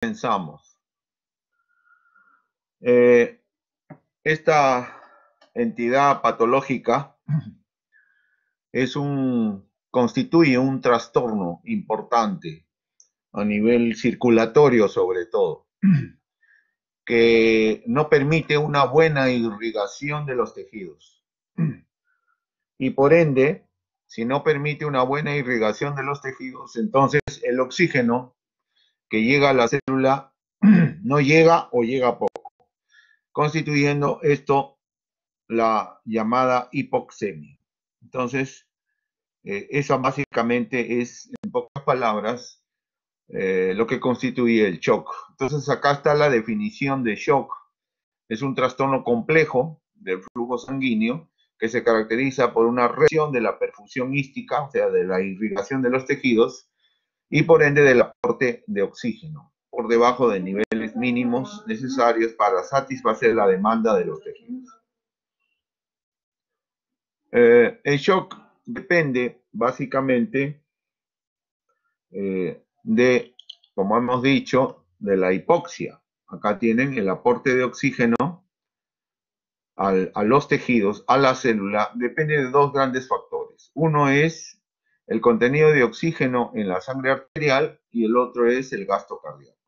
Pensamos. Esta entidad patológica constituye un trastorno importante a nivel circulatorio, sobre todo, que no permite una buena irrigación de los tejidos. Y por ende, si no permite una buena irrigación de los tejidos, entonces el oxígeno que llega a la célula no llega o llega poco, constituyendo esto la llamada hipoxemia. Entonces, esa básicamente es, en pocas palabras, lo que constituye el shock. Entonces, acá está la definición de shock. Es un trastorno complejo del flujo sanguíneo que se caracteriza por una reacción de la perfusión ística, o sea, de la irrigación de los tejidos, y por ende del aporte de oxígeno, por debajo de niveles mínimos necesarios para satisfacer la demanda de los tejidos. El shock depende básicamente de, como hemos dicho, de la hipoxia. Acá tienen el aporte de oxígeno a los tejidos, a la célula, depende de dos grandes factores. Uno es el contenido de oxígeno en la sangre arterial y el otro es el gasto cardíaco.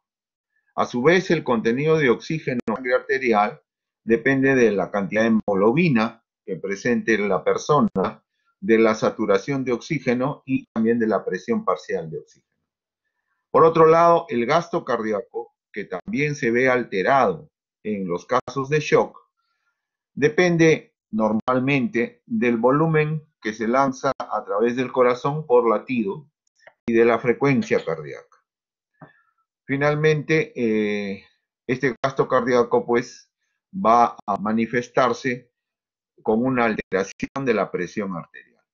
A su vez, el contenido de oxígeno en la sangre arterial depende de la cantidad de hemoglobina que presente la persona, de la saturación de oxígeno y también de la presión parcial de oxígeno. Por otro lado, el gasto cardíaco, que también se ve alterado en los casos de shock, depende normalmente del volumen que se lanza a través del corazón por latido y de la frecuencia cardíaca. Finalmente, este gasto cardíaco pues va a manifestarse con una alteración de la presión arterial.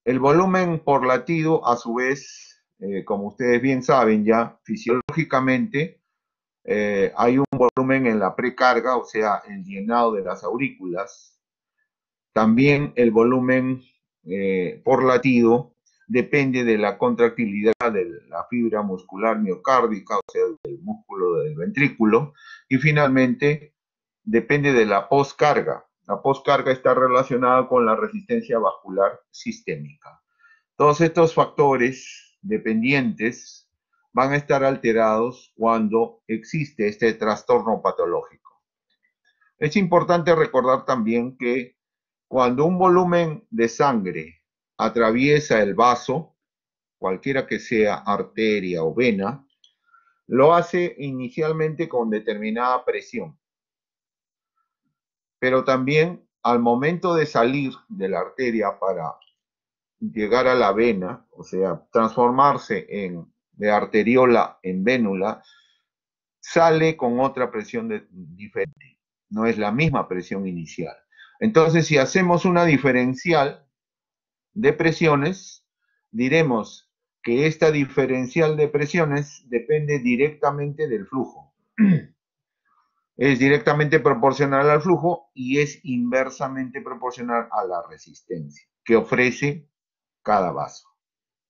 El volumen por latido, a su vez, como ustedes bien saben ya, fisiológicamente, hay un volumen en la precarga, o sea, el llenado de las aurículas. También el volumen por latido depende de la contractilidad de la fibra muscular miocárdica, o sea, del músculo del ventrículo. Y finalmente, depende de la poscarga. La poscarga está relacionada con la resistencia vascular sistémica. Todos estos factores dependientes van a estar alterados cuando existe este trastorno patológico. Es importante recordar también que cuando un volumen de sangre atraviesa el vaso, cualquiera que sea arteria o vena, lo hace inicialmente con determinada presión. Pero también al momento de salir de la arteria para llegar a la vena, o sea, transformarse de arteriola en vénula, sale con otra presión diferente. No es la misma presión inicial. Entonces, si hacemos una diferencial de presiones, diremos que esta diferencial de presiones depende directamente del flujo. Es directamente proporcional al flujo y es inversamente proporcional a la resistencia que ofrece cada vaso,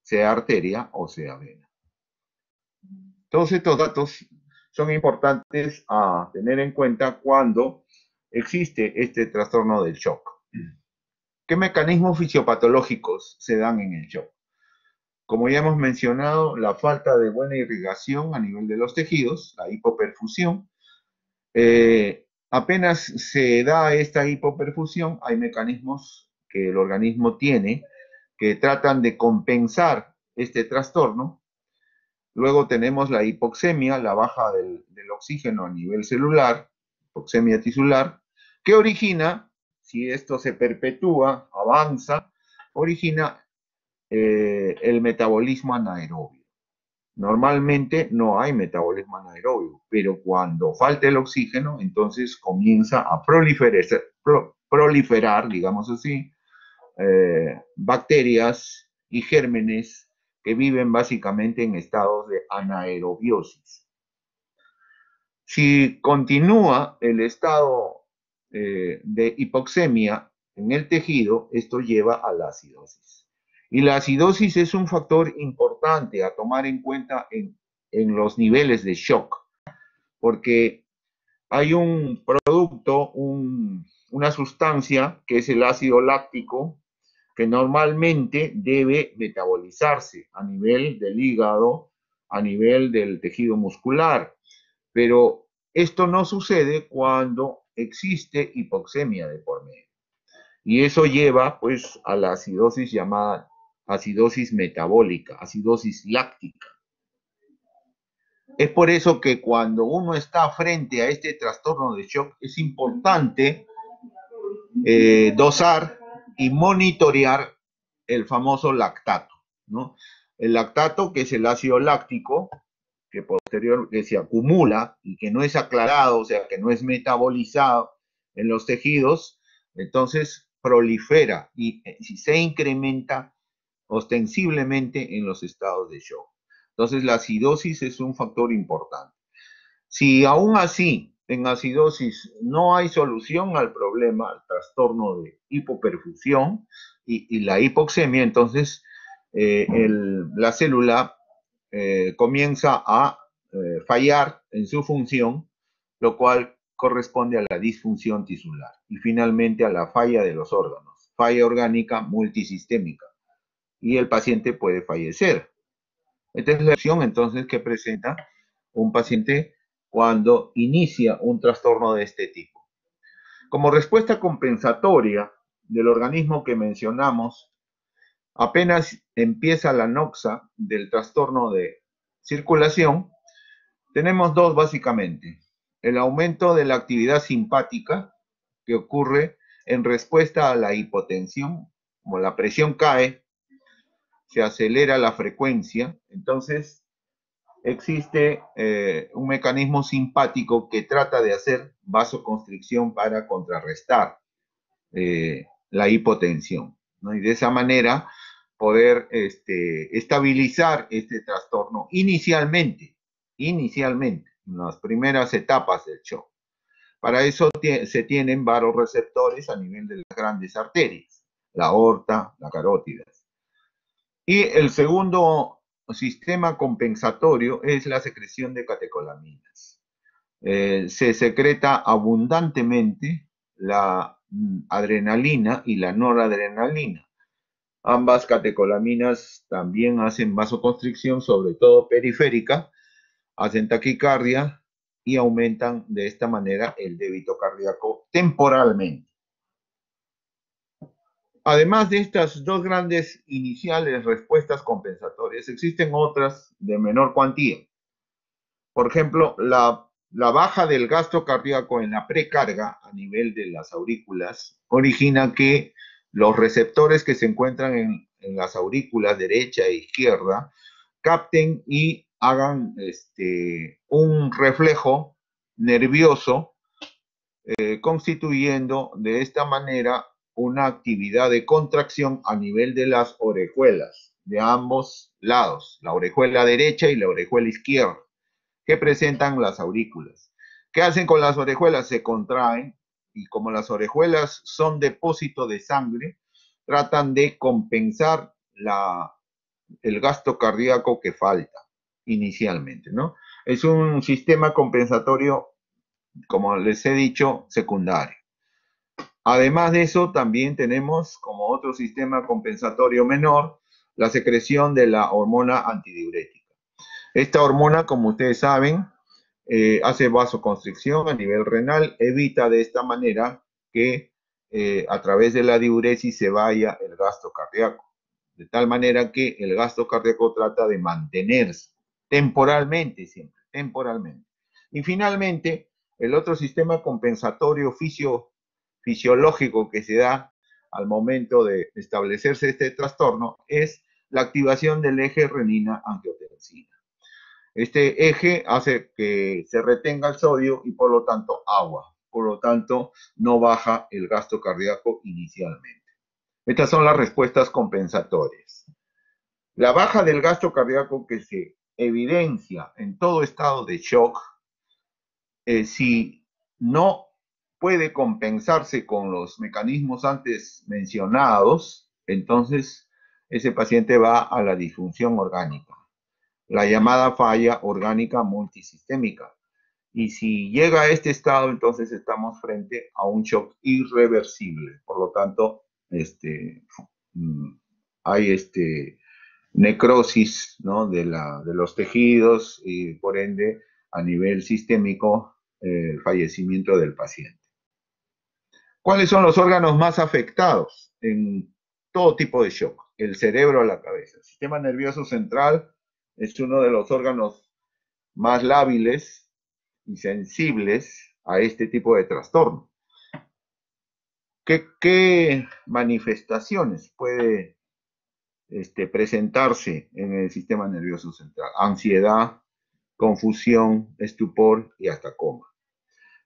sea arteria o sea vena. Todos estos datos son importantes a tener en cuenta cuando existe este trastorno del shock. ¿Qué mecanismos fisiopatológicos se dan en el shock? Como ya hemos mencionado, la falta de buena irrigación a nivel de los tejidos, la hipoperfusión. Apenas se da esta hipoperfusión, hay mecanismos que el organismo tiene que tratan de compensar este trastorno. Luego tenemos la hipoxemia, la baja del oxígeno a nivel celular, hipoxemia tisular, que origina, si esto se perpetúa, avanza, origina el metabolismo anaerobio. Normalmente no hay metabolismo anaerobio, pero cuando falta el oxígeno, entonces comienza a proliferar, digamos así, bacterias y gérmenes que viven básicamente en estados de anaerobiosis. Si continúa el estado de hipoxemia en el tejido, esto lleva a la acidosis. Y la acidosis es un factor importante a tomar en cuenta en en los niveles de shock, porque hay un producto, una sustancia que es el ácido láctico, que normalmente debe metabolizarse a nivel del hígado, a nivel del tejido muscular, pero esto no sucede cuando existe hipoxemia de por medio. Y eso lleva pues a la acidosis llamada acidosis metabólica, acidosis láctica. Es por eso que cuando uno está frente a este trastorno de shock es importante dosar y monitorear el famoso lactato, ¿no? El lactato, que es el ácido láctico, que se acumula y que no es aclarado, o sea, que no es metabolizado en los tejidos, entonces prolifera y se incrementa ostensiblemente en los estados de shock. Entonces la acidosis es un factor importante. Si aún así en acidosis no hay solución al problema, al trastorno de hipoperfusión y la hipoxemia, entonces la célula comienza a fallar en su función, lo cual corresponde a la disfunción tisular y finalmente a la falla de los órganos, falla orgánica multisistémica, y el paciente puede fallecer. Esta es la opción entonces que presenta un paciente cuando inicia un trastorno de este tipo. Como respuesta compensatoria del organismo que mencionamos, apenas empieza la noxa del trastorno de circulación, tenemos dos básicamente. El aumento de la actividad simpática que ocurre en respuesta a la hipotensión, como la presión cae, se acelera la frecuencia, entonces existe un mecanismo simpático que trata de hacer vasoconstricción para contrarrestar la hipotensión, ¿no? Y de esa manera poder estabilizar este trastorno inicialmente, en las primeras etapas del shock. Para eso se tienen vasoreceptores a nivel de las grandes arterias, la aorta, la carótida. Y el segundo sistema compensatorio es la secreción de catecolaminas. Se secreta abundantemente la adrenalina y la noradrenalina. Ambas catecolaminas también hacen vasoconstricción, sobre todo periférica, hacen taquicardia y aumentan de esta manera el débito cardíaco temporalmente. Además de estas dos grandes iniciales respuestas compensatorias, existen otras de menor cuantía. Por ejemplo, la baja del gasto cardíaco en la precarga a nivel de las aurículas origina que los receptores que se encuentran en las aurículas derecha e izquierda capten y hagan un reflejo nervioso, constituyendo de esta manera una actividad de contracción a nivel de las orejuelas de ambos lados, la orejuela derecha y la orejuela izquierda, que presentan las aurículas. ¿Qué hacen con las orejuelas? Se contraen y como las orejuelas son depósito de sangre, tratan de compensar el gasto cardíaco que falta inicialmente, ¿no? Es un sistema compensatorio, como les he dicho, secundario. Además de eso, también tenemos como otro sistema compensatorio menor la secreción de la hormona antidiurética. Esta hormona, como ustedes saben, hace vasoconstricción a nivel renal, evita de esta manera que a través de la diuresis se vaya el gasto cardíaco, de tal manera que el gasto cardíaco trata de mantenerse temporalmente, siempre, temporalmente. Y finalmente, el otro sistema compensatorio fisiológico que se da al momento de establecerse este trastorno es la activación del eje renina-angiotensina. Este eje hace que se retenga el sodio y por lo tanto agua, por lo tanto no baja el gasto cardíaco inicialmente. Estas son las respuestas compensatorias. La baja del gasto cardíaco que se evidencia en todo estado de shock, si no puede compensarse con los mecanismos antes mencionados, entonces ese paciente va a la disfunción orgánica. la llamada falla orgánica multisistémica. Y si llega a este estado, entonces estamos frente a un shock irreversible. Por lo tanto, mm, hay necrosis, ¿no?, de los tejidos y por ende a nivel sistémico el fallecimiento del paciente. ¿Cuáles son los órganos más afectados en todo tipo de shock? El cerebro a la cabeza. El sistema nervioso central es uno de los órganos más lábiles y sensibles a este tipo de trastorno. ¿Qué manifestaciones puede presentarse en el sistema nervioso central? Ansiedad, confusión, estupor y hasta coma.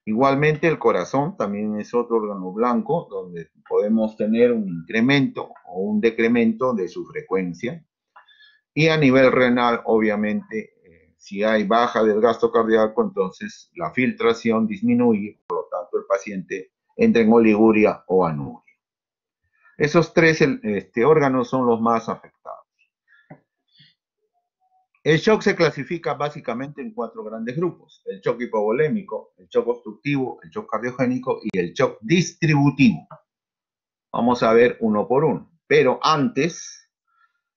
Igualmente el corazón también es otro órgano blanco donde podemos tener un incremento o un decremento de su frecuencia. Y a nivel renal, obviamente, si hay baja del gasto cardíaco, entonces la filtración disminuye, por lo tanto el paciente entra en oliguria o anuria. Esos tres órganos son los más afectados. El shock se clasifica básicamente en 4 grandes grupos: el shock hipovolémico, el shock obstructivo, el shock cardiogénico y el shock distributivo. Vamos a ver uno por uno. Pero antes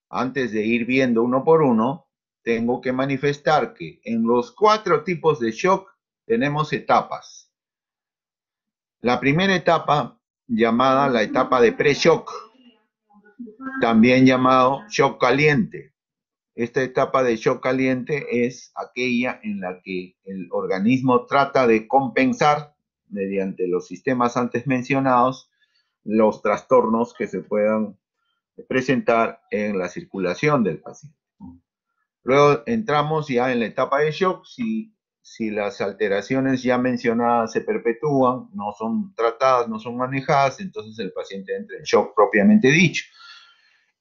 de ir viendo uno por uno, tengo que manifestar que en los 4 tipos de shock tenemos etapas. La primera etapa, llamada la etapa de pre-shock, también llamado shock caliente. Esta etapa de shock caliente es aquella en la que el organismo trata de compensar, mediante los sistemas antes mencionados, los trastornos que se puedan presentar en la circulación del paciente. Luego entramos ya en la etapa de shock. Si las alteraciones ya mencionadas se perpetúan, no son tratadas, no son manejadas, entonces el paciente entra en shock propiamente dicho.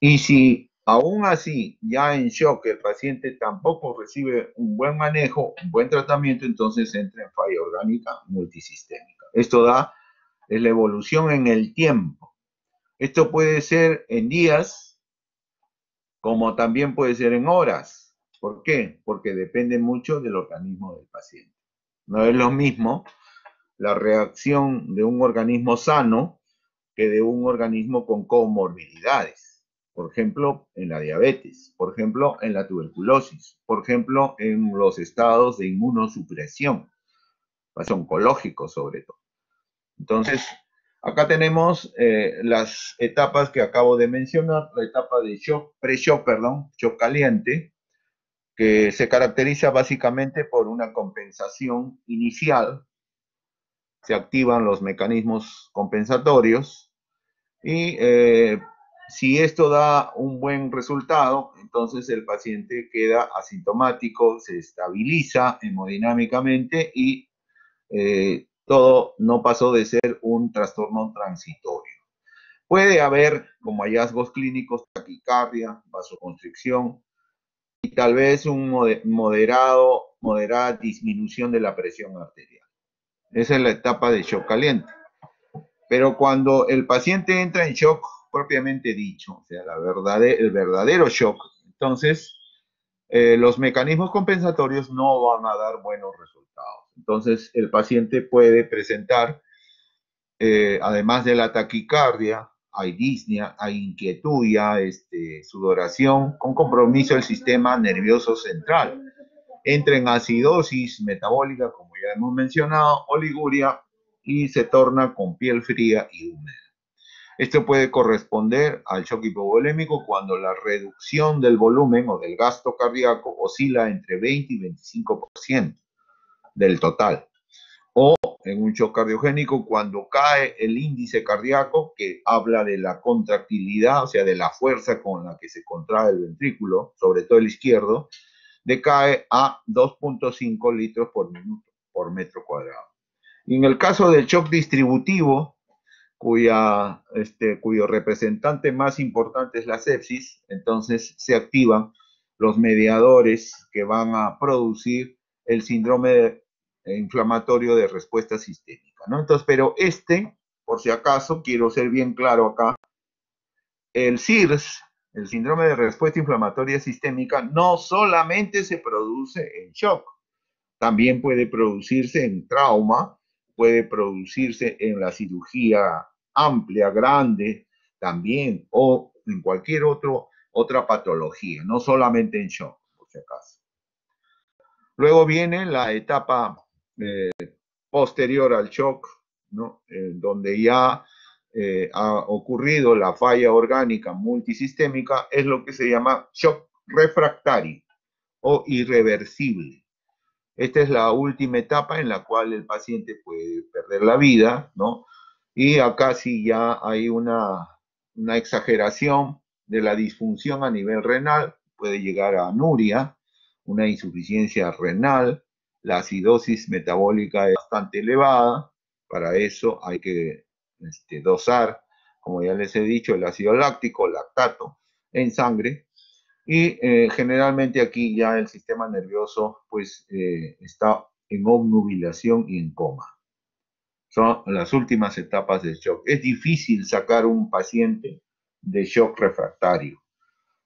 Y si aún así, ya en shock, el paciente tampoco recibe un buen manejo, un buen tratamiento, entonces entra en falla orgánica multisistémica. Esto es la evolución en el tiempo. Esto puede ser en días, como también puede ser en horas. ¿Por qué? Porque depende mucho del organismo del paciente. No es lo mismo la reacción de un organismo sano que de un organismo con comorbilidades. Por ejemplo, en la diabetes, por ejemplo, en la tuberculosis, por ejemplo, en los estados de inmunosupresión, oncológicos sobre todo. Entonces, acá tenemos las etapas que acabo de mencionar: la etapa de shock, pre-shock, shock caliente, que se caracteriza básicamente por una compensación inicial. Se activan los mecanismos compensatorios y si esto da un buen resultado, entonces el paciente queda asintomático, se estabiliza hemodinámicamente y todo no pasó de ser un trastorno transitorio. Puede haber como hallazgos clínicos taquicardia, vasoconstricción y tal vez un moderada disminución de la presión arterial. Esa es la etapa de shock caliente. Pero cuando el paciente entra en shock propiamente dicho, o sea, el verdadero shock, entonces los mecanismos compensatorios no van a dar buenos resultados. Entonces el paciente puede presentar, además de la taquicardia, hay disnea, hay inquietud, ya sudoración, con compromiso del sistema nervioso central. Entra en acidosis metabólica, como ya hemos mencionado, oliguria, y se torna con piel fría y húmeda. Esto puede corresponder al shock hipovolémico cuando la reducción del volumen o del gasto cardíaco oscila entre 20 y 25% del total. O en un shock cardiogénico cuando cae el índice cardíaco, que habla de la contractilidad, o sea, de la fuerza con la que se contrae el ventrículo, sobre todo el izquierdo, decae a 2.5 litros por minuto por metro cuadrado. Y en el caso del shock distributivo, cuyo representante más importante es la sepsis, entonces se activan los mediadores que van a producir el síndrome inflamatorio de respuesta sistémica, ¿no? Entonces, pero por si acaso, quiero ser bien claro acá, el SIRS el síndrome de respuesta inflamatoria sistémica no solamente se produce en shock, también puede producirse en trauma, puede producirse en la cirugía amplia, grande, también, o en cualquier otra patología, no solamente en shock, por si acaso. Luego viene la etapa posterior al shock, ¿no? Donde ya ha ocurrido la falla orgánica multisistémica, es lo que se llama shock refractario o irreversible. Esta es la última etapa en la cual el paciente puede perder la vida, ¿no? Y acá sí ya hay una exageración de la disfunción a nivel renal, puede llegar a anuria, una insuficiencia renal, la acidosis metabólica es bastante elevada, para eso hay que dosar, como ya les he dicho, el ácido láctico, lactato, en sangre, y generalmente aquí ya el sistema nervioso pues está en obnubilación y en coma. Son las últimas etapas del shock. Es difícil sacar un paciente de shock refractario.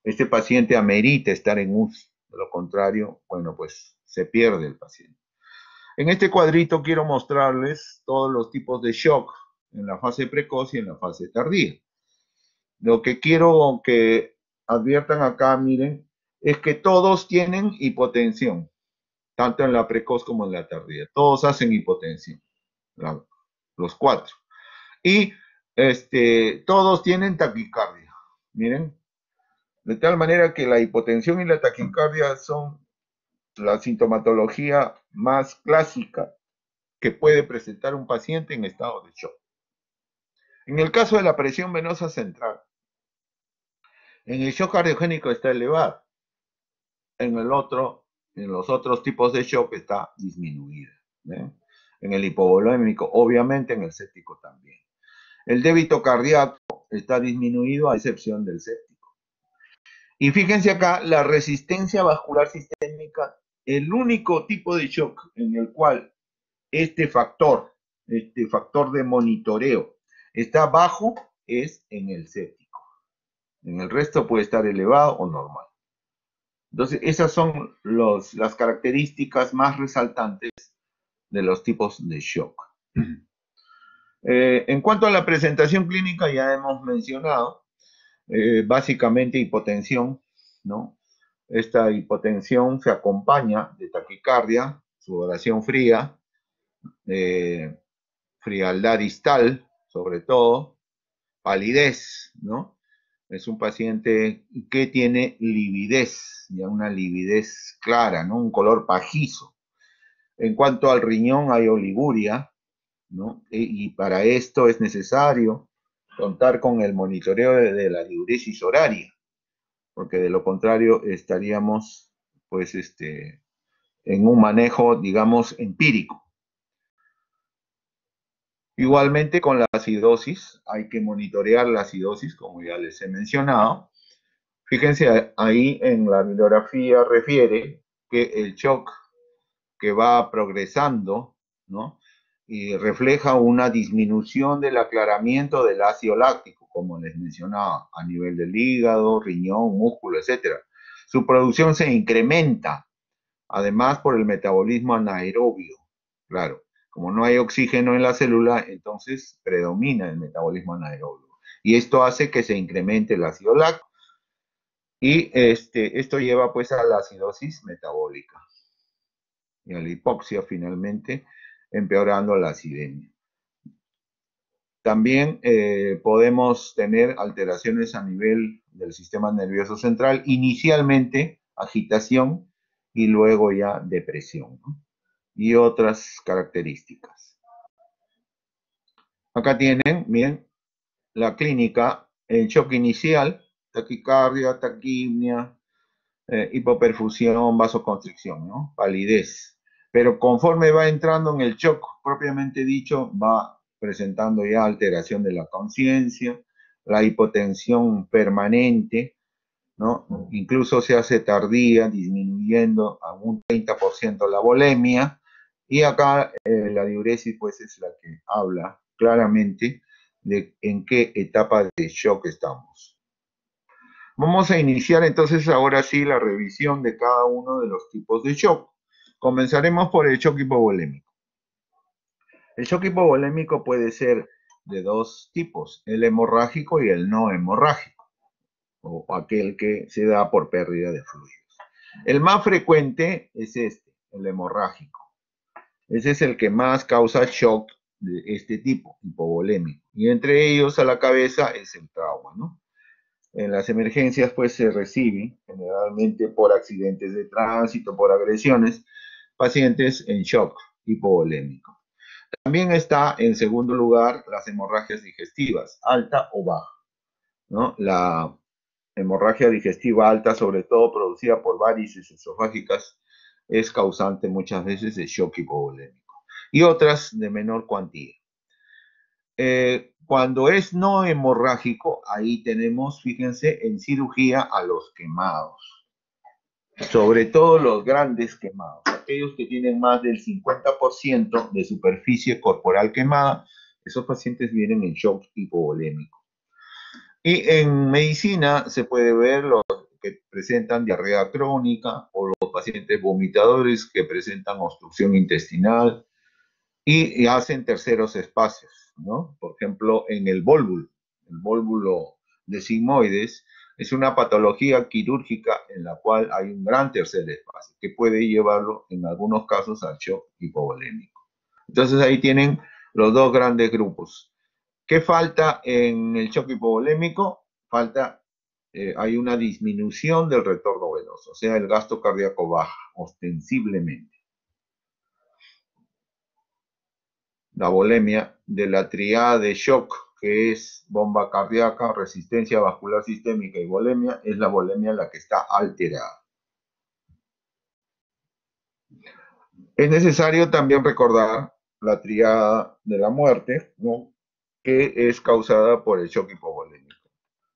Este paciente amerita estar en UCI. De lo contrario, bueno, pues se pierde el paciente. En este cuadrito quiero mostrarles todos los tipos de shock en la fase precoz y en la fase tardía. Lo que quiero que adviertan acá, miren, es que todos tienen hipotensión, tanto en la precoz como en la tardía. Todos hacen hipotensión, los cuatro. Y todos tienen taquicardia. Miren, de tal manera que la hipotensión y la taquicardia son la sintomatología más clásica que puede presentar un paciente en estado de shock. En el caso de la presión venosa central, en el shock cardiogénico está elevada, en los otros tipos de shock está disminuida. ¿eh? En el hipovolémico, obviamente, en el séptico también. El débito cardíaco está disminuido a excepción del séptico. Y fíjense acá, la resistencia vascular sistémica, el único tipo de shock en el cual este factor de monitoreo está bajo es en el séptico. En el resto puede estar elevado o normal. Entonces, esas son las características más resaltantes de los tipos de shock. En cuanto a la presentación clínica, ya hemos mencionado, básicamente hipotensión, ¿no? Esta hipotensión se acompaña de taquicardia, sudoración fría, frialdad distal, sobre todo, palidez, ¿no? Es un paciente que tiene lividez, ya una lividez clara, ¿no? Un color pajizo. En cuanto al riñón, hay oliguria, ¿no? Y para esto es necesario contar con el monitoreo de la diuresis horaria, porque de lo contrario estaríamos, pues, en un manejo, digamos, empírico. Igualmente con la acidosis, hay que monitorear la acidosis, como ya les he mencionado. Fíjense, ahí en la bibliografía refiere que el shock que va progresando, ¿no? Y refleja una disminución del aclaramiento del ácido láctico, como les mencionaba, a nivel del hígado, riñón, músculo, etc. Su producción se incrementa, además por el metabolismo anaerobio, claro. Como no hay oxígeno en la célula, entonces predomina el metabolismo anaerobio. Y esto hace que se incremente el ácido láctico. Y esto lleva pues a la acidosis metabólica y a la hipoxia finalmente, empeorando la acidemia. También podemos tener alteraciones a nivel del sistema nervioso central, inicialmente agitación y luego ya depresión, ¿no? Y otras características. Acá tienen, bien, la clínica en shock inicial, taquicardia, taquipnia, hipoperfusión, vasoconstricción, ¿no? Palidez. Pero conforme va entrando en el shock propiamente dicho, va presentando ya alteración de la conciencia, la hipotensión permanente, ¿no? Incluso se hace tardía, disminuyendo a un 30% la volemia, y acá la diuresis pues es la que habla claramente de en qué etapa de shock estamos. Vamos a iniciar entonces ahora sí la revisión de cada uno de los tipos de shock. Comenzaremos por el shock hipovolémico. El shock hipovolémico puede ser de dos tipos, el hemorrágico y el no hemorrágico, o aquel que se da por pérdida de fluidos. El más frecuente es este, el hemorrágico. Ese es el que más causa shock de este tipo, hipovolémico. Y entre ellos a la cabeza es el trauma, ¿no? En las emergencias pues se recibe generalmente por accidentes de tránsito, por agresiones, pacientes en shock hipovolémico. También está en segundo lugar las hemorragias digestivas, alta o baja, ¿no? La hemorragia digestiva alta, sobre todo producida por varices esofágicas, es causante muchas veces de shock hipovolémico y otras de menor cuantía. Cuando es no hemorrágico, ahí tenemos, fíjense, en cirugía a los quemados, sobre todo los grandes quemados, aquellos que tienen más del 50% de superficie corporal quemada, esos pacientes vienen en shock hipovolémico. Y en medicina se puede ver los que presentan diarrea crónica o los pacientes vomitadores que presentan obstrucción intestinal y hacen terceros espacios, ¿no? Por ejemplo, en el vólvulo de sigmoides, es una patología quirúrgica en la cual hay un gran tercer espacio que puede llevarlo en algunos casos al shock hipovolémico. Entonces ahí tienen los dos grandes grupos. ¿Qué falta en el shock hipovolémico? Hay una disminución del retorno venoso, o sea, el gasto cardíaco baja ostensiblemente. La volemia de la triada de shock, que es bomba cardíaca, resistencia vascular sistémica y volemia, es la volemia la que está alterada. Es necesario también recordar la triada de la muerte, ¿no? Que es causada por el shock hipovolémico.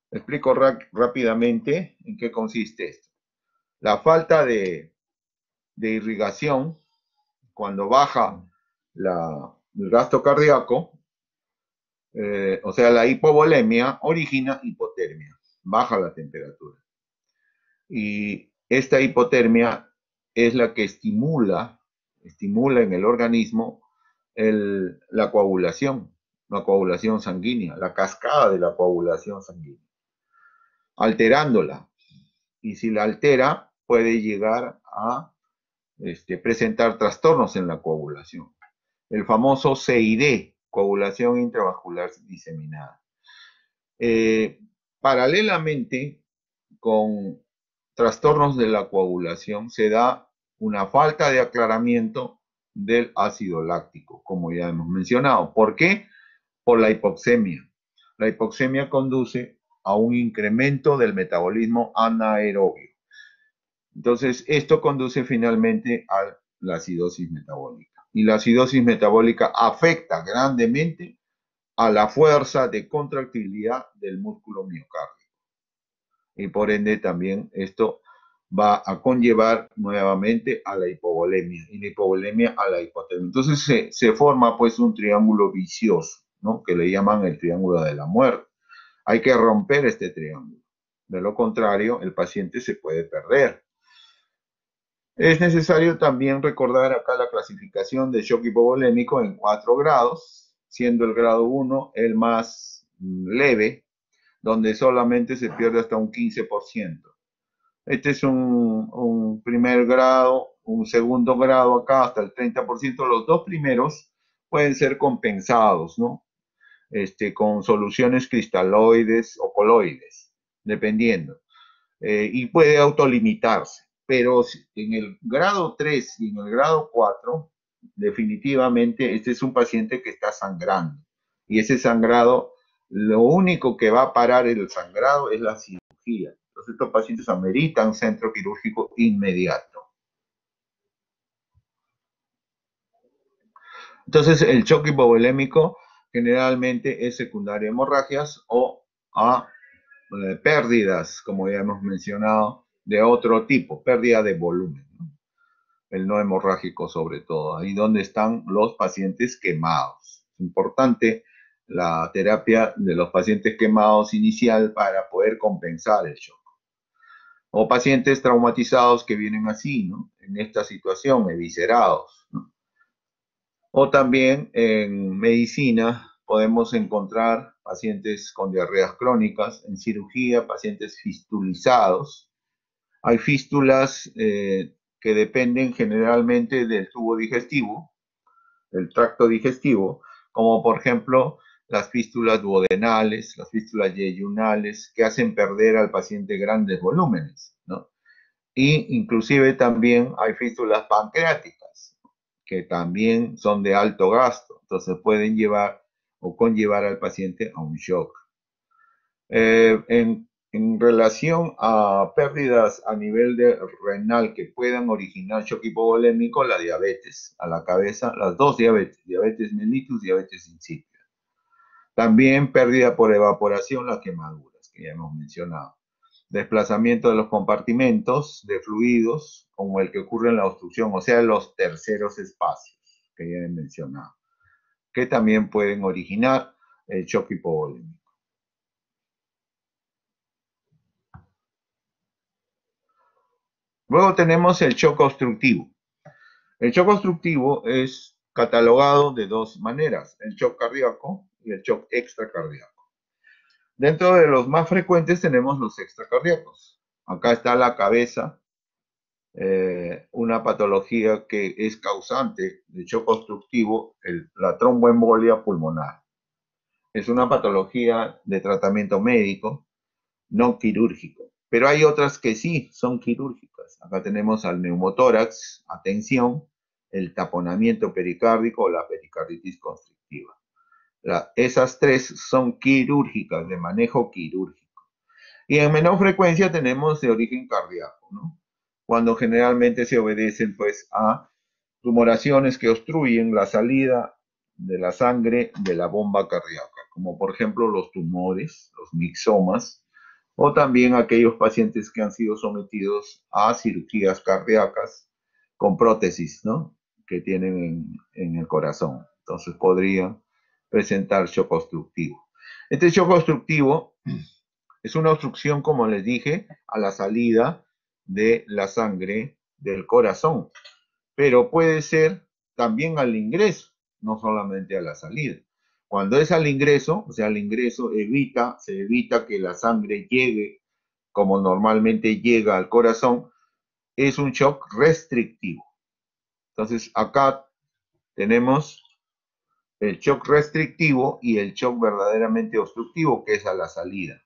Explico rápidamente en qué consiste esto. La falta de irrigación, cuando baja el gasto cardíaco, o sea, la hipovolemia origina hipotermia, baja la temperatura. Y esta hipotermia es la que estimula en el organismo la coagulación sanguínea, la cascada de la coagulación sanguínea, alterándola. Y si la altera, puede llegar a presentar trastornos en la coagulación. El famoso CID, coagulación intravascular diseminada. Paralelamente con trastornos de la coagulación se da una falta de aclaramiento del ácido láctico, como ya hemos mencionado. ¿Por qué? Por la hipoxemia. La hipoxemia conduce a un incremento del metabolismo anaerobio. Entonces, esto conduce finalmente a la acidosis metabólica. Y la acidosis metabólica afecta grandemente a la fuerza de contractilidad del músculo miocárdico. Y por ende también esto va a conllevar nuevamente a la hipovolemia y la hipovolemia a la hipotermia. Entonces se forma pues un triángulo vicioso, ¿no? Que le llaman el triángulo de la muerte. Hay que romper este triángulo. De lo contrario, el paciente se puede perder. Es necesario también recordar acá la clasificación de shock hipovolémico en 4 grados, siendo el grado 1 el más leve, donde solamente se pierde hasta un 15%. Este es un primer grado, un segundo grado acá hasta el 30%. Los dos primeros pueden ser compensados, ¿no? Con soluciones cristaloides o coloides, dependiendo. Y puede autolimitarse. Pero en el grado 3 y en el grado 4, definitivamente este es un paciente que está sangrando. Y ese sangrado, lo único que va a parar el sangrado es la cirugía. Entonces estos pacientes ameritan centro quirúrgico inmediato. Entonces el shock hipovolémico generalmente es secundario a hemorragias o a pérdidas, como ya hemos mencionado, de otro tipo, pérdida de volumen, ¿no? El no hemorrágico sobre todo, ahí donde están los pacientes quemados. Es importante la terapia de los pacientes quemados inicial para poder compensar el shock. O pacientes traumatizados que vienen así, ¿no? En esta situación, eviscerados, ¿no? O también en medicina podemos encontrar pacientes con diarreas crónicas, en cirugía, pacientes fistulizados. Hay fístulas que dependen generalmente del tubo digestivo, del tracto digestivo, como por ejemplo las fístulas duodenales, las fístulas yeyunales, que hacen perder al paciente grandes volúmenes, ¿no? Y inclusive también hay fístulas pancreáticas, que también son de alto gasto, entonces pueden llevar o conllevar al paciente a un shock. En relación a pérdidas a nivel de renal que puedan originar shock hipovolémico, la diabetes a la cabeza, las dos diabetes, diabetes mellitus, diabetes insípida. También pérdida por evaporación, las quemaduras, que ya hemos mencionado. Desplazamiento de los compartimentos de fluidos, como el que ocurre en la obstrucción, o sea, los terceros espacios, que ya he mencionado, que también pueden originar el shock hipovolémico. Luego tenemos el shock obstructivo. El shock obstructivo es catalogado de dos maneras, el shock cardíaco y el shock extracardíaco. Dentro de los más frecuentes tenemos los extracardíacos. Acá está la cabeza, una patología que es causante de shock obstructivo, la tromboembolia pulmonar. Es una patología de tratamiento médico, no quirúrgico. Pero hay otras que sí son quirúrgicas. Acá tenemos al neumotórax, atención, el taponamiento pericárdico o la pericarditis constrictiva. Esas tres son quirúrgicas, de manejo quirúrgico. Y en menor frecuencia tenemos de origen cardíaco, ¿no? Cuando generalmente se obedecen pues a tumoraciones que obstruyen la salida de la sangre de la bomba cardíaca, como por ejemplo los tumores, los mixomas, o también aquellos pacientes que han sido sometidos a cirugías cardíacas con prótesis, ¿no? Que tienen en el corazón. Entonces podrían presentar shock obstructivo. Este shock obstructivo es una obstrucción, como les dije, a la salida de la sangre del corazón, pero puede ser también al ingreso, no solamente a la salida. Cuando es al ingreso, o sea, al ingreso se evita que la sangre llegue como normalmente llega al corazón, es un shock restrictivo. Entonces, acá tenemos el shock restrictivo y el shock verdaderamente obstructivo, que es a la salida,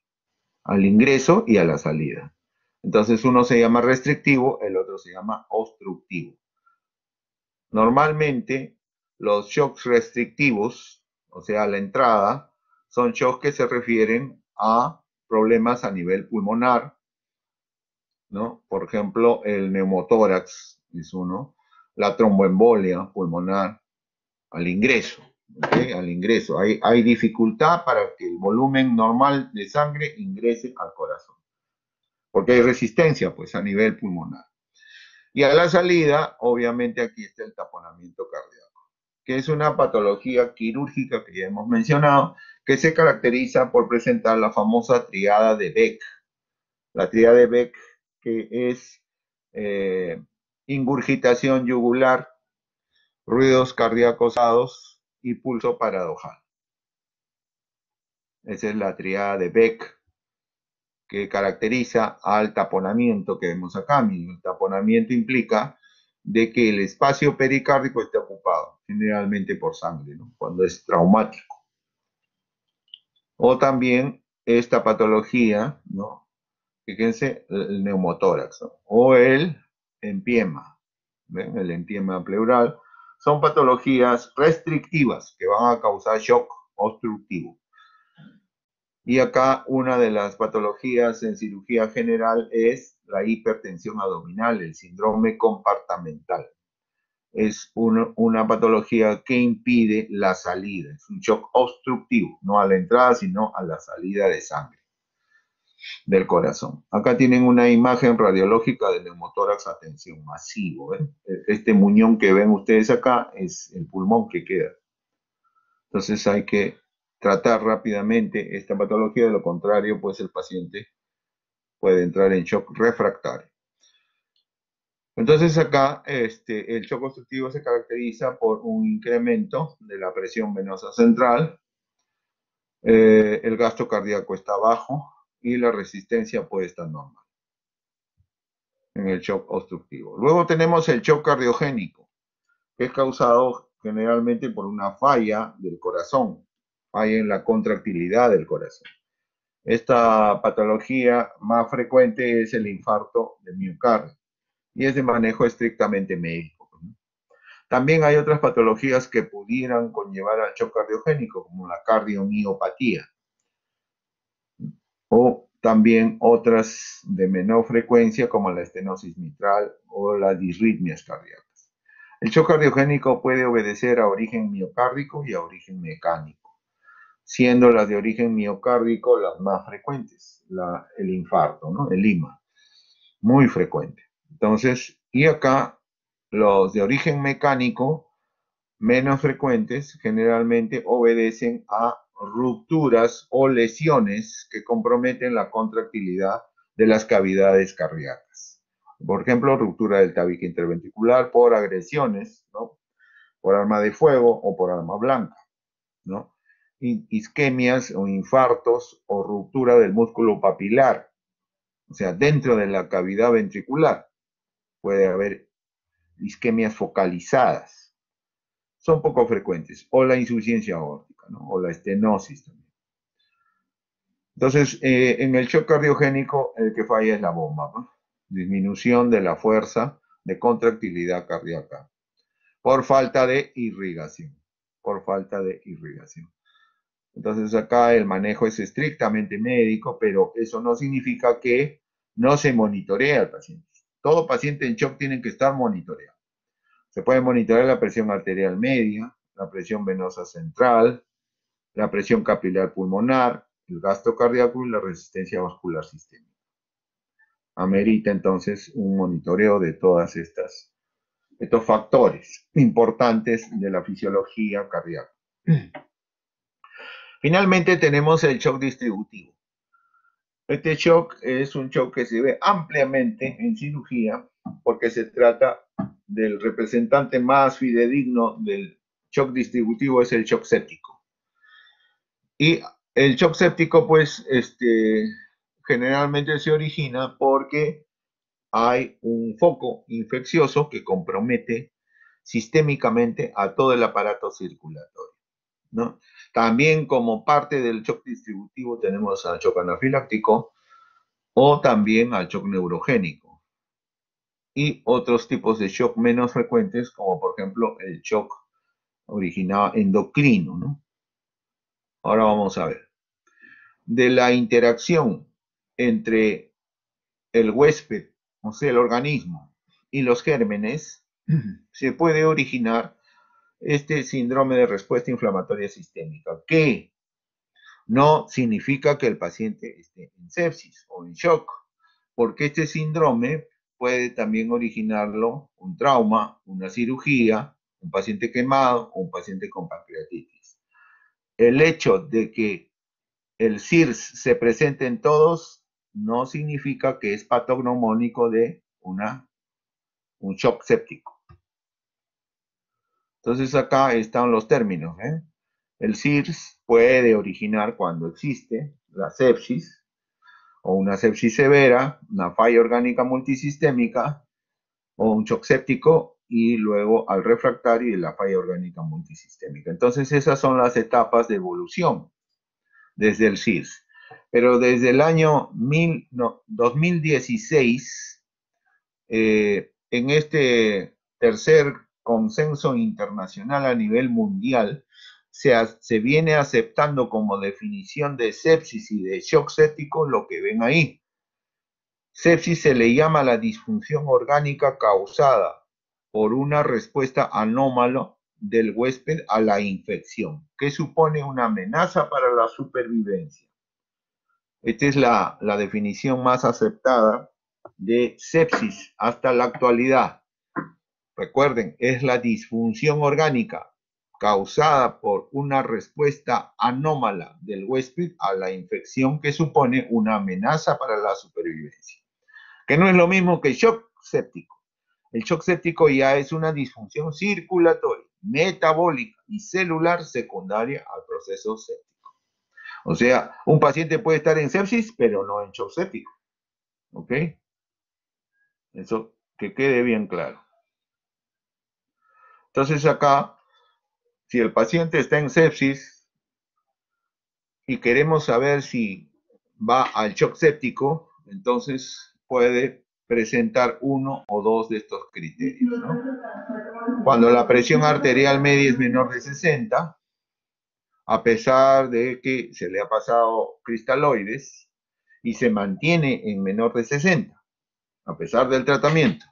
al ingreso y a la salida. Entonces, uno se llama restrictivo, el otro se llama obstructivo. Normalmente, los shocks restrictivos, o sea, a la entrada, son shocks que se refieren a problemas a nivel pulmonar, ¿no? Por ejemplo, el neumotórax es uno, la tromboembolia pulmonar al ingreso, ¿okay? Al ingreso. Hay dificultad para que el volumen normal de sangre ingrese al corazón, porque hay resistencia, pues, a nivel pulmonar. Y a la salida, obviamente, aquí está el taponamiento cardíaco, que es una patología quirúrgica que ya hemos mencionado, que se caracteriza por presentar la famosa triada de Beck. La triada de Beck, que es ingurgitación yugular, ruidos cardíacos agudos y pulso paradojal. Esa es la triada de Beck, que caracteriza al taponamiento que vemos acá. El taponamiento implica de que el espacio pericárdico esté ocupado, generalmente por sangre, ¿no? Cuando es traumático. O también esta patología, ¿no? Fíjense, el neumotórax, ¿no? O el empiema, ¿ven? El empiema pleural. Son patologías restrictivas que van a causar shock obstructivo. Y acá una de las patologías en cirugía general es la hipertensión abdominal, el síndrome compartamental. Es una patología que impide la salida, es un shock obstructivo, no a la entrada, sino a la salida de sangre del corazón. Acá tienen una imagen radiológica del neumotórax a tensión masivo. ¿Eh? Este muñón que ven ustedes acá es el pulmón que queda. Entonces hay que tratar rápidamente esta patología, de lo contrario, pues el paciente puede entrar en shock refractario. Entonces acá el shock obstructivo se caracteriza por un incremento de la presión venosa central, el gasto cardíaco está bajo y la resistencia puede estar normal en el shock obstructivo. Luego tenemos el shock cardiogénico, que es causado generalmente por una falla del corazón, falla en la contractilidad del corazón. Esta patología más frecuente es el infarto de miocardio y es de manejo estrictamente médico. También hay otras patologías que pudieran conllevar al shock cardiogénico, como la cardiomiopatía, o también otras de menor frecuencia, como la estenosis mitral o las disritmias cardíacas. El shock cardiogénico puede obedecer a origen miocárdico y a origen mecánico, siendo las de origen miocárdico las más frecuentes, el infarto, ¿no? El IMA, muy frecuente. Entonces, y acá los de origen mecánico, menos frecuentes, generalmente obedecen a rupturas o lesiones que comprometen la contractilidad de las cavidades cardíacas. Por ejemplo, ruptura del tabique interventricular por agresiones, ¿no? Por arma de fuego o por arma blanca, ¿no? Isquemias o infartos o ruptura del músculo papilar, o sea, dentro de la cavidad ventricular puede haber isquemias focalizadas. Son poco frecuentes, o la insuficiencia aórtica, ¿no? O la estenosis también. Entonces, en el shock cardiogénico, el que falla es la bomba, ¿no? Disminución de la fuerza de contractilidad cardíaca por falta de irrigación, Entonces acá el manejo es estrictamente médico, pero eso no significa que no se monitorea al paciente. Todo paciente en shock tiene que estar monitoreado. Se puede monitorear la presión arterial media, la presión venosa central, la presión capilar pulmonar, el gasto cardíaco y la resistencia vascular sistémica. Amerita entonces un monitoreo de todas estos factores importantes de la fisiología cardíaca. Finalmente tenemos el shock distributivo. Este shock es un shock que se ve ampliamente en cirugía porque se trata del representante más fidedigno del shock distributivo, es el shock séptico. Y el shock séptico, pues, generalmente se origina porque hay un foco infeccioso que compromete sistémicamente a todo el aparato circulatorio, ¿no? También como parte del shock distributivo tenemos al shock anafiláctico o también al shock neurogénico y otros tipos de shock menos frecuentes como por ejemplo el shock originado endocrino, ¿no? Ahora vamos a ver. De la interacción entre el huésped, o sea, el organismo, y los gérmenes, se puede originar este síndrome de respuesta inflamatoria sistémica, que no significa que el paciente esté en sepsis o en shock, porque este síndrome puede también originarlo un trauma, una cirugía, un paciente quemado o un paciente con pancreatitis. El hecho de que el SIRS se presente en todos no significa que es patognomónico de un shock séptico. Entonces acá están los términos, ¿eh? El SIRS puede originar cuando existe la sepsis o una sepsis severa, una falla orgánica multisistémica o un shock séptico y luego al refractario y la falla orgánica multisistémica. Entonces esas son las etapas de evolución desde el SIRS. Pero desde el año 2016, en este tercer consenso internacional a nivel mundial, se viene aceptando como definición de sepsis y de shock séptico lo que ven ahí. Sepsis se le llama la disfunción orgánica causada por una respuesta anómala del huésped a la infección, que supone una amenaza para la supervivencia. Esta es la definición más aceptada de sepsis hasta la actualidad. Recuerden, es la disfunción orgánica causada por una respuesta anómala del huésped a la infección que supone una amenaza para la supervivencia, que no es lo mismo que el shock séptico. El shock séptico ya es una disfunción circulatoria, metabólica y celular secundaria al proceso séptico. O sea, un paciente puede estar en sepsis, pero no en shock séptico. ¿Ok? Eso que quede bien claro. Entonces acá, si el paciente está en sepsis y queremos saber si va al shock séptico, entonces puede presentar uno o dos de estos criterios, ¿no? Cuando la presión arterial media es menor de 60, a pesar de que se le ha pasado cristaloides y se mantiene en menor de 60, a pesar del tratamiento,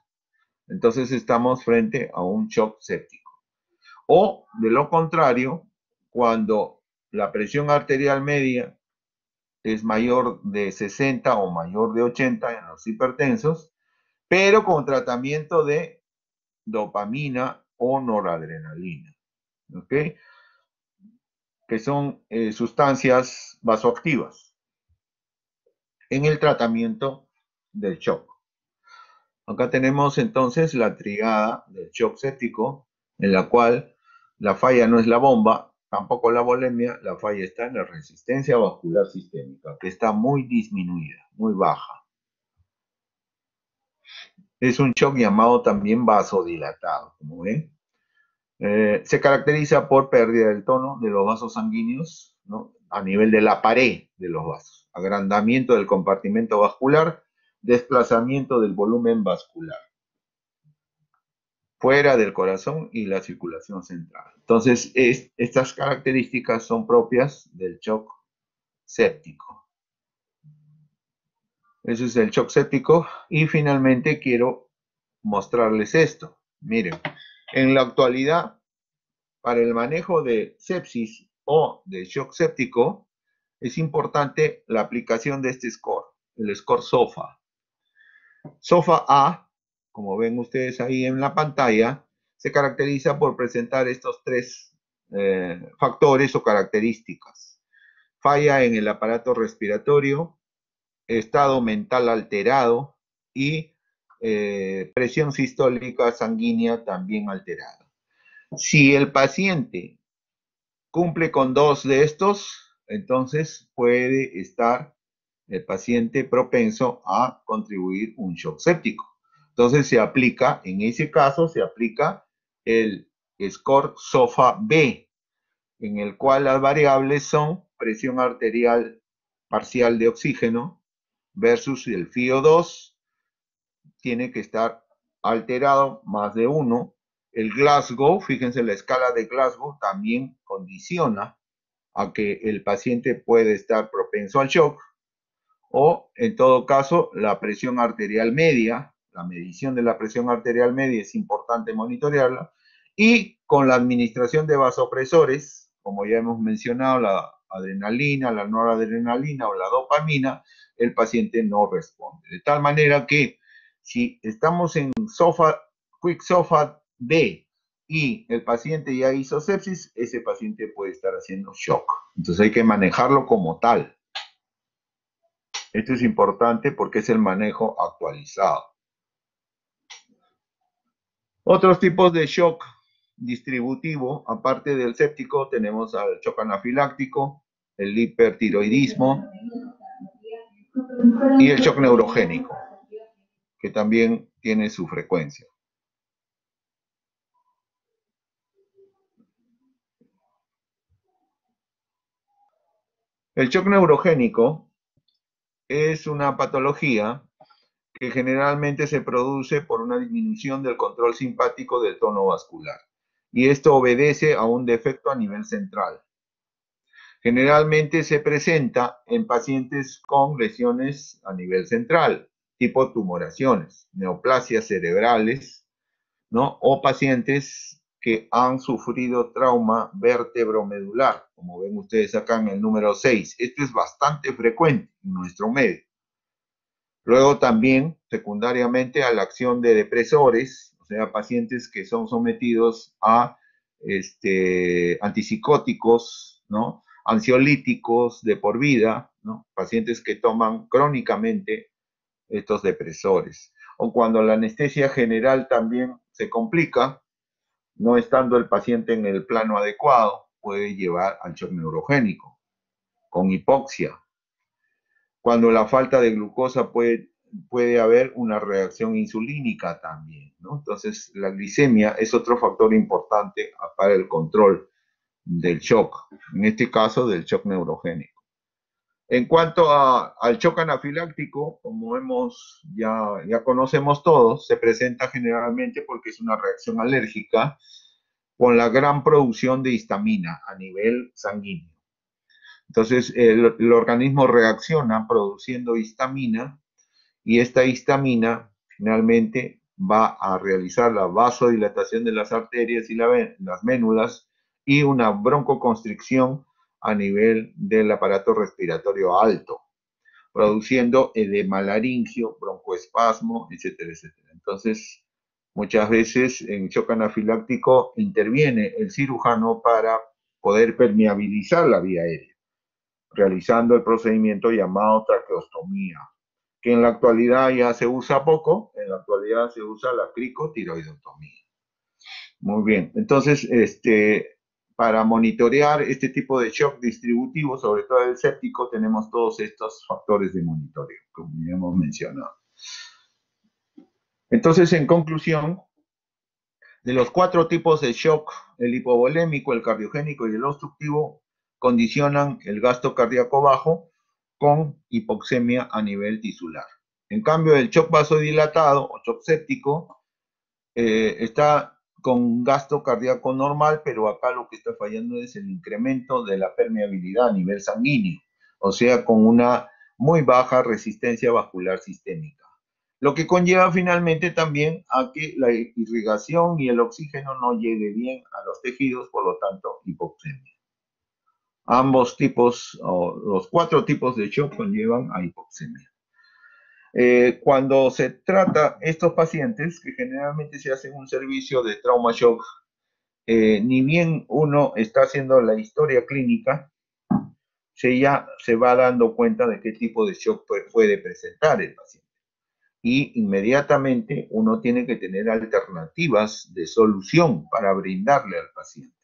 entonces estamos frente a un shock séptico. O, de lo contrario, cuando la presión arterial media es mayor de 60 o mayor de 80 en los hipertensos, pero con tratamiento de dopamina o noradrenalina, ¿ok? Que son sustancias vasoactivas en el tratamiento del shock. Acá tenemos entonces la triada del shock séptico, en la cual la falla no es la bomba, tampoco la volemia, la falla está en la resistencia vascular sistémica, que está muy disminuida, muy baja. Es un shock llamado también vasodilatado, como ven. Se caracteriza por pérdida del tono de los vasos sanguíneos, ¿no?, a nivel de la pared de los vasos, agrandamiento del compartimento vascular, desplazamiento del volumen vascular fuera del corazón y la circulación central. Entonces, estas características son propias del shock séptico. Ese es el shock séptico. Y finalmente quiero mostrarles esto. Miren, en la actualidad, para el manejo de sepsis o de shock séptico, es importante la aplicación de este score, el score SOFA. SOFA A, como ven ustedes ahí en la pantalla, se caracteriza por presentar estos tres factores o características: falla en el aparato respiratorio, estado mental alterado y presión sistólica sanguínea también alterada. Si el paciente cumple con dos de estos, entonces puede estar el paciente propenso a contribuir un shock séptico. Entonces se aplica, en ese caso, se aplica el score SOFA B, en el cual las variables son presión arterial parcial de oxígeno versus el FiO2, tiene que estar alterado más de 1. El Glasgow, fíjense, la escala de Glasgow también condiciona a que el paciente puede estar propenso al shock. O, en todo caso, la presión arterial media, la medición de la presión arterial media es importante monitorearla. Y con la administración de vasopresores, como ya hemos mencionado, la adrenalina, la noradrenalina o la dopamina, el paciente no responde. De tal manera que si estamos en Quick SOFA B y el paciente ya hizo sepsis, ese paciente puede estar haciendo shock. Entonces hay que manejarlo como tal. Esto es importante porque es el manejo actualizado. Otros tipos de shock distributivo, aparte del séptico, tenemos al shock anafiláctico, el hipertiroidismo y el shock neurogénico, que también tiene su frecuencia. El shock neurogénico es una patología que generalmente se produce por una disminución del control simpático del tono vascular, y esto obedece a un defecto a nivel central. Generalmente se presenta en pacientes con lesiones a nivel central, tipo tumoraciones, neoplasias cerebrales, ¿no?, o pacientes que han sufrido trauma vértebromedular, como ven ustedes acá en el número 6. Esto es bastante frecuente en nuestro medio. Luego también, secundariamente, a la acción de depresores, o sea, pacientes que son sometidos a antipsicóticos, ¿no? Ansiolíticos de por vida, ¿no? Pacientes que toman crónicamente estos depresores. O cuando la anestesia general también se complica, no estando el paciente en el plano adecuado, puede llevar al shock neurogénico, con hipoxia. Cuando la falta de glucosa puede haber una reacción insulínica también, ¿no? Entonces, la glicemia es otro factor importante para el control del shock, en este caso del shock neurogénico. En cuanto al shock anafiláctico, como ya conocemos todos, se presenta generalmente porque es una reacción alérgica con la gran producción de histamina a nivel sanguíneo. Entonces, el organismo reacciona produciendo histamina y esta histamina finalmente va a realizar la vasodilatación de las arterias y las ménulas y una broncoconstricción a nivel del aparato respiratorio alto, produciendo edema laringio, broncoespasmo, etcétera, etcétera. Entonces, muchas veces en shock anafiláctico interviene el cirujano para poder permeabilizar la vía aérea, realizando el procedimiento llamado traqueostomía, que en la actualidad ya se usa poco, en la actualidad se usa la cricotiroidotomía. Muy bien, entonces, para monitorear este tipo de shock distributivo, sobre todo el séptico, tenemos todos estos factores de monitoreo, como ya hemos mencionado. Entonces, en conclusión, de los 4 tipos de shock, el hipovolémico, el cardiogénico y el obstructivo, condicionan el gasto cardíaco bajo con hipoxemia a nivel tisular. En cambio, el shock vasodilatado o shock séptico está con gasto cardíaco normal, pero acá lo que está fallando es el incremento de la permeabilidad a nivel sanguíneo, o sea, con una muy baja resistencia vascular sistémica. Lo que conlleva finalmente también a que la irrigación y el oxígeno no llegue bien a los tejidos, por lo tanto, hipoxemia. Ambos tipos, o los 4 tipos de shock conllevan a hipoxemia. Cuando se trata estos pacientes, que generalmente se hacen un servicio de trauma shock, ni bien uno está haciendo la historia clínica, ya se va dando cuenta de qué tipo de shock puede presentar el paciente. Y inmediatamente uno tiene que tener alternativas de solución para brindarle al paciente.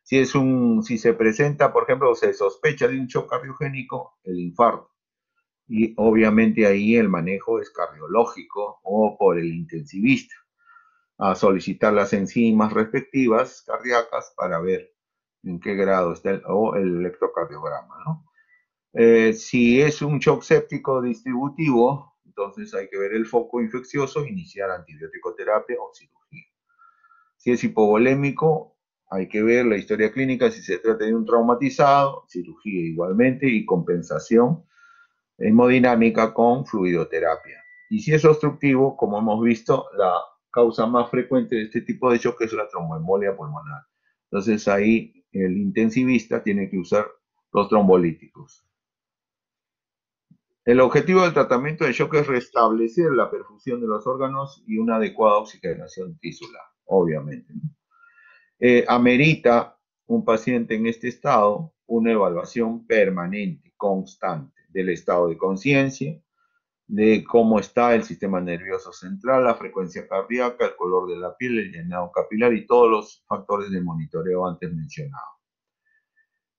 Si se presenta, por ejemplo, se sospecha de un shock cardiogénico, el infarto. Y obviamente ahí el manejo es cardiológico o por el intensivista, a solicitar las enzimas respectivas cardíacas para ver en qué grado está el electrocardiograma, ¿no? Si es un shock séptico distributivo, entonces hay que ver el foco infeccioso, iniciar antibiótico terapia o cirugía. Si es hipovolémico, hay que ver la historia clínica, si se trata de un traumatizado, cirugía igualmente y compensación hemodinámica con fluidoterapia. Y si es obstructivo, como hemos visto, la causa más frecuente de este tipo de shock es la tromboembolia pulmonar. Entonces ahí el intensivista tiene que usar los trombolíticos. El objetivo del tratamiento de shock es restablecer la perfusión de los órganos y una adecuada oxigenación tisular, obviamente, ¿no? Amerita un paciente en este estado una evaluación permanente, constante, del estado de conciencia, de cómo está el sistema nervioso central, la frecuencia cardíaca, el color de la piel, el llenado capilar y todos los factores de monitoreo antes mencionados.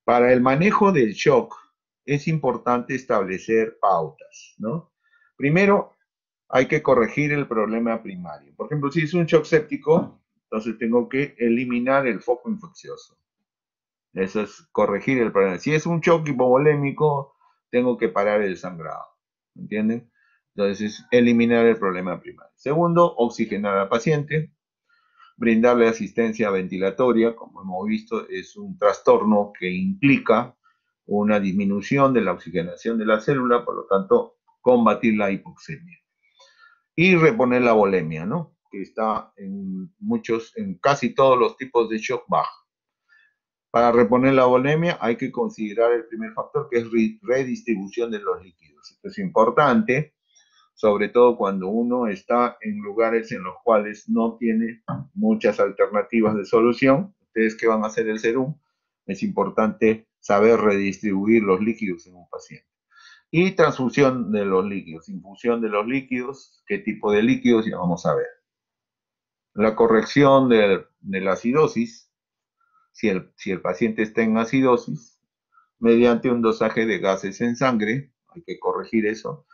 Para el manejo del shock es importante establecer pautas, ¿no? Primero, hay que corregir el problema primario. Por ejemplo, si es un shock séptico, entonces tengo que eliminar el foco infeccioso. Eso es corregir el problema. Si es un shock hipovolémico, tengo que parar el sangrado. ¿Entienden? Entonces, eliminar el problema primario. Segundo, oxigenar al paciente. Brindarle asistencia ventilatoria, como hemos visto, es un trastorno que implica una disminución de la oxigenación de la célula, por lo tanto, combatir la hipoxemia. Y reponer la volemia, ¿no? Que está en casi todos los tipos de shock baja. Para reponer la volemia hay que considerar el primer factor, que es redistribución de los líquidos. Esto es importante, sobre todo cuando uno está en lugares en los cuales no tiene muchas alternativas de solución. ustedes que van a hacer el serum, es importante saber redistribuir los líquidos en un paciente. Y transfusión de los líquidos, infusión de los líquidos, qué tipo de líquidos, ya vamos a ver. La corrección de la acidosis, si el paciente está en acidosis, mediante un dosaje de gases en sangre, hay que corregir eso,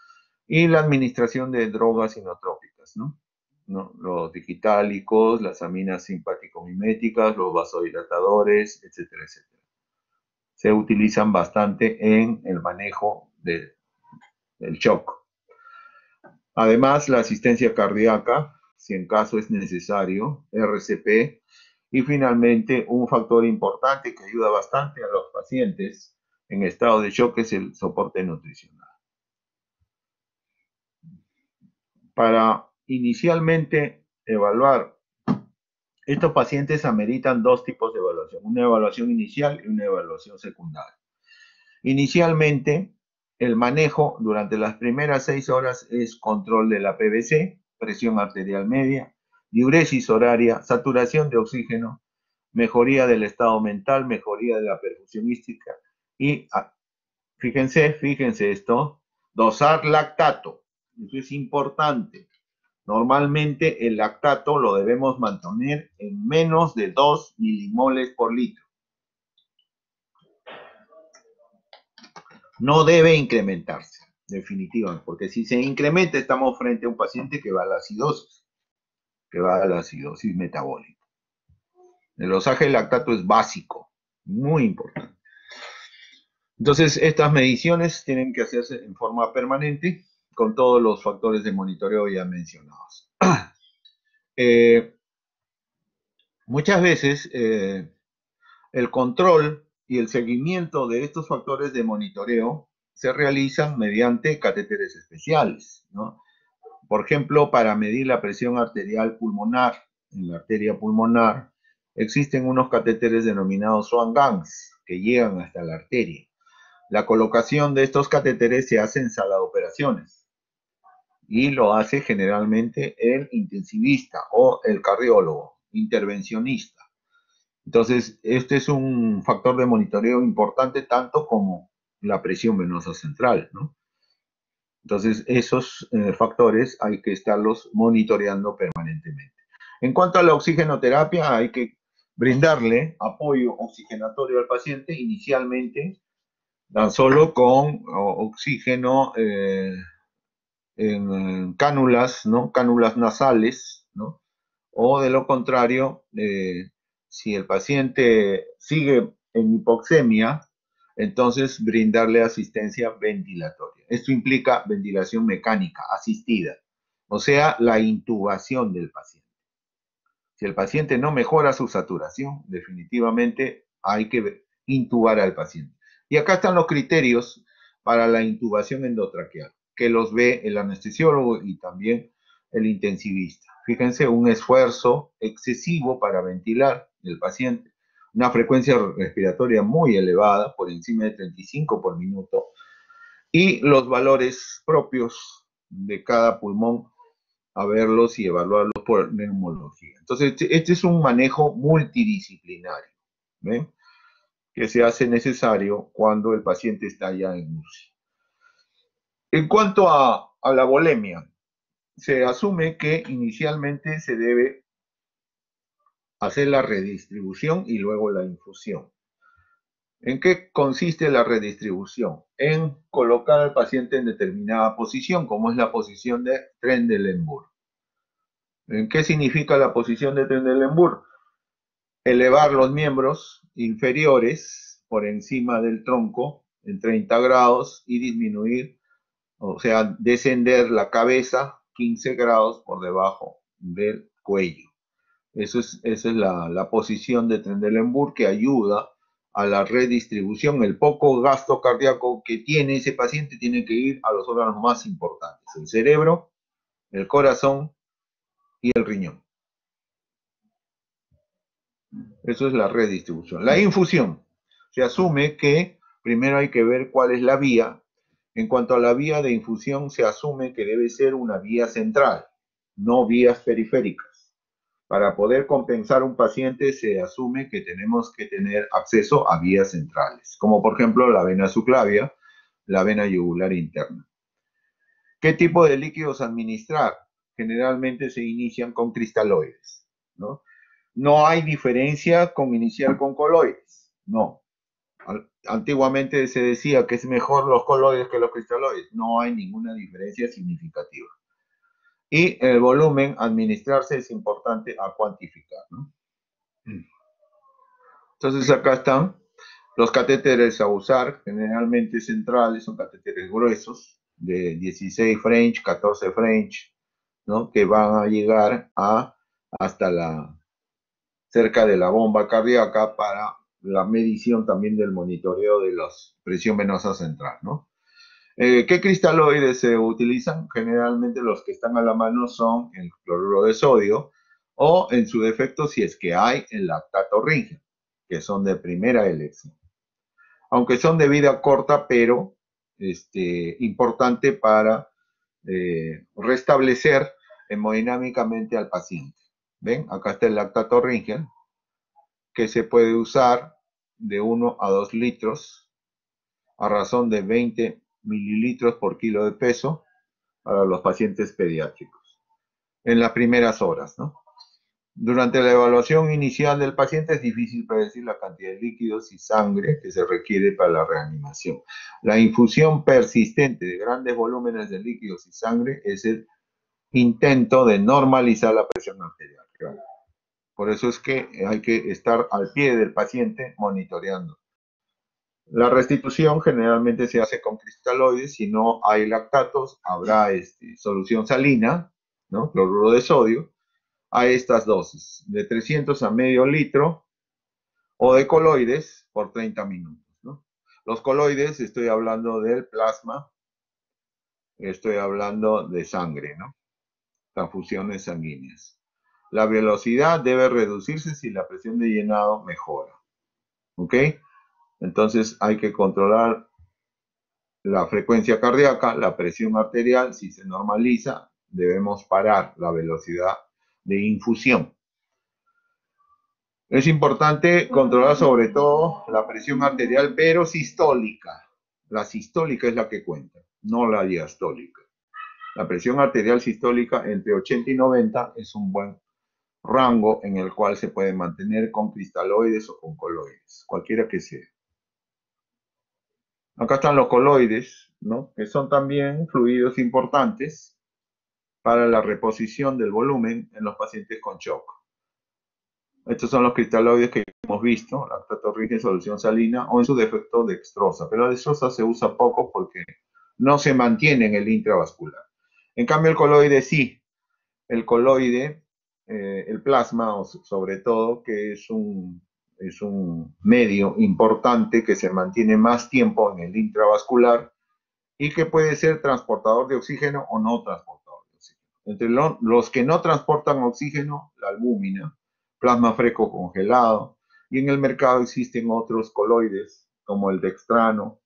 y la administración de drogas inotrópicas, ¿no? Los digitálicos, las aminas simpático-miméticas, los vasodilatadores, etcétera, etcétera. Se utilizan bastante en el manejo del shock. Además, la asistencia cardíaca, si en caso es necesario, RCP, y finalmente un factor importante que ayuda bastante a los pacientes en estado de shock es el soporte nutricional. Para inicialmente evaluar, estos pacientes ameritan dos tipos de evaluación, una evaluación inicial y una evaluación secundaria. Inicialmente, el manejo durante las primeras 6 horas es control de la PVC, presión arterial media, diuresis horaria, saturación de oxígeno, mejoría del estado mental, mejoría de la perfusión hística y, fíjense esto, dosar lactato. Eso es importante. Normalmente el lactato lo debemos mantener en menos de 2 milimoles por litro. No debe incrementarse, definitivamente, porque si se incrementa estamos frente a un paciente que va a la acidosis metabólica. El dosaje de lactato es básico, muy importante. Entonces, estas mediciones tienen que hacerse en forma permanente con todos los factores de monitoreo ya mencionados. Muchas veces el control y el seguimiento de estos factores de monitoreo se realizan mediante catéteres especiales, ¿no? Por ejemplo, para medir la presión arterial pulmonar en la arteria pulmonar, existen unos catéteres denominados Swan-Ganz que llegan hasta la arteria. La colocación de estos catéteres se hace en sala de operaciones y lo hace generalmente el intensivista o el cardiólogo, intervencionista. Entonces, este es un factor de monitoreo importante tanto como la presión venosa central, ¿no? Entonces, esos factores hay que estarlos monitoreando permanentemente. En cuanto a la oxigenoterapia, hay que brindarle apoyo oxigenatorio al paciente inicialmente tan solo con oxígeno en cánulas, ¿no? Cánulas nasales, ¿no? O de lo contrario, si el paciente sigue en hipoxemia, entonces brindarle asistencia ventilatoria. Esto implica ventilación mecánica asistida, o sea, la intubación del paciente. Si el paciente no mejora su saturación, definitivamente hay que intubar al paciente. Y acá están los criterios para la intubación endotraqueal, que los ve el anestesiólogo y también el intensivista. Fíjense, un esfuerzo excesivo para ventilar el paciente, una frecuencia respiratoria muy elevada, por encima de 35 por minuto, y los valores propios de cada pulmón, a verlos y evaluarlos por neumología. Entonces, este es un manejo multidisciplinario, ¿ven? Que se hace necesario cuando el paciente está ya en UCI. En cuanto a la volemia, se asume que inicialmente se debe hacer la redistribución y luego la infusión. ¿En qué consiste la redistribución? En colocar al paciente en determinada posición, como es la posición de Trendelenburg. ¿En qué significa la posición de Trendelenburg? Elevar los miembros inferiores por encima del tronco en 30 grados y disminuir, o sea, descender la cabeza 15 grados por debajo del cuello. Esa es la posición de Trendelenburg que ayuda a la redistribución. El poco gasto cardíaco que tiene ese paciente tiene que ir a los órganos más importantes, el cerebro, el corazón y el riñón. Eso es la redistribución. La infusión. Se asume que primero hay que ver cuál es la vía. En cuanto a la vía de infusión, se asume que debe ser una vía central, no vías periféricas, Para poder compensar un paciente se asume que tenemos que tener acceso a vías centrales, como por ejemplo la vena subclavia, la vena yugular interna. ¿Qué tipo de líquidos administrar? Generalmente se inician con cristaloides, ¿no? No hay diferencia con iniciar con coloides, no. Antiguamente se decía que es mejor los coloides que los cristaloides, no hay ninguna diferencia significativa. Y el volumen administrarse es importante a cuantificar, ¿no? Entonces acá están los catéteres a usar, generalmente centrales, son catéteres gruesos, de 16 French, 14 French, ¿no? Que van a llegar hasta cerca de la bomba cardíaca para la medición también del monitoreo de la presión venosa central, ¿no? ¿Qué cristaloides se utilizan? Generalmente los que están a la mano son el cloruro de sodio o, en su defecto, si es que hay, el lactato rígido, que son de primera elección. Aunque son de vida corta, pero importante para restablecer hemodinámicamente al paciente. ¿Ven? Acá está el lactato rígido, que se puede usar de 1 a 2 litros a razón de 20 mililitros por kilo de peso para los pacientes pediátricos en las primeras horas, ¿no? Durante la evaluación inicial del paciente es difícil predecir la cantidad de líquidos y sangre que se requiere para la reanimación. La infusión persistente de grandes volúmenes de líquidos y sangre es el intento de normalizar la presión arterial. Claro. Por eso es que hay que estar al pie del paciente monitoreando. La restitución generalmente se hace con cristaloides. Si no hay lactatos, habrá solución salina, ¿no? Cloruro de sodio, a estas dosis, de 300 a medio litro, o de coloides por 30 minutos, ¿no? Los coloides, estoy hablando del plasma, estoy hablando de sangre, ¿no? Transfusiones sanguíneas. La velocidad debe reducirse si la presión de llenado mejora, ¿ok? Entonces hay que controlar la frecuencia cardíaca, la presión arterial. Si se normaliza, debemos parar la velocidad de infusión. Es importante controlar sobre todo la presión arterial, pero sistólica. La sistólica es la que cuenta, no la diastólica. La presión arterial sistólica entre 80 y 90 es un buen rango en el cual se puede mantener con cristaloides o con coloides, cualquiera que sea. Acá están los coloides, ¿no? Que son también fluidos importantes para la reposición del volumen en los pacientes con shock. Estos son los cristaloides que hemos visto, lactato rígido en solución salina o en su defecto dextrosa, pero la dextrosa se usa poco porque no se mantiene en el intravascular. En cambio el coloide sí, el coloide, el plasma sobre todo, que es un medio importante que se mantiene más tiempo en el intravascular y que puede ser transportador de oxígeno o no transportador de oxígeno. Entre los que no transportan oxígeno, la albúmina, plasma freco congelado, y en el mercado existen otros coloides como el dextrano,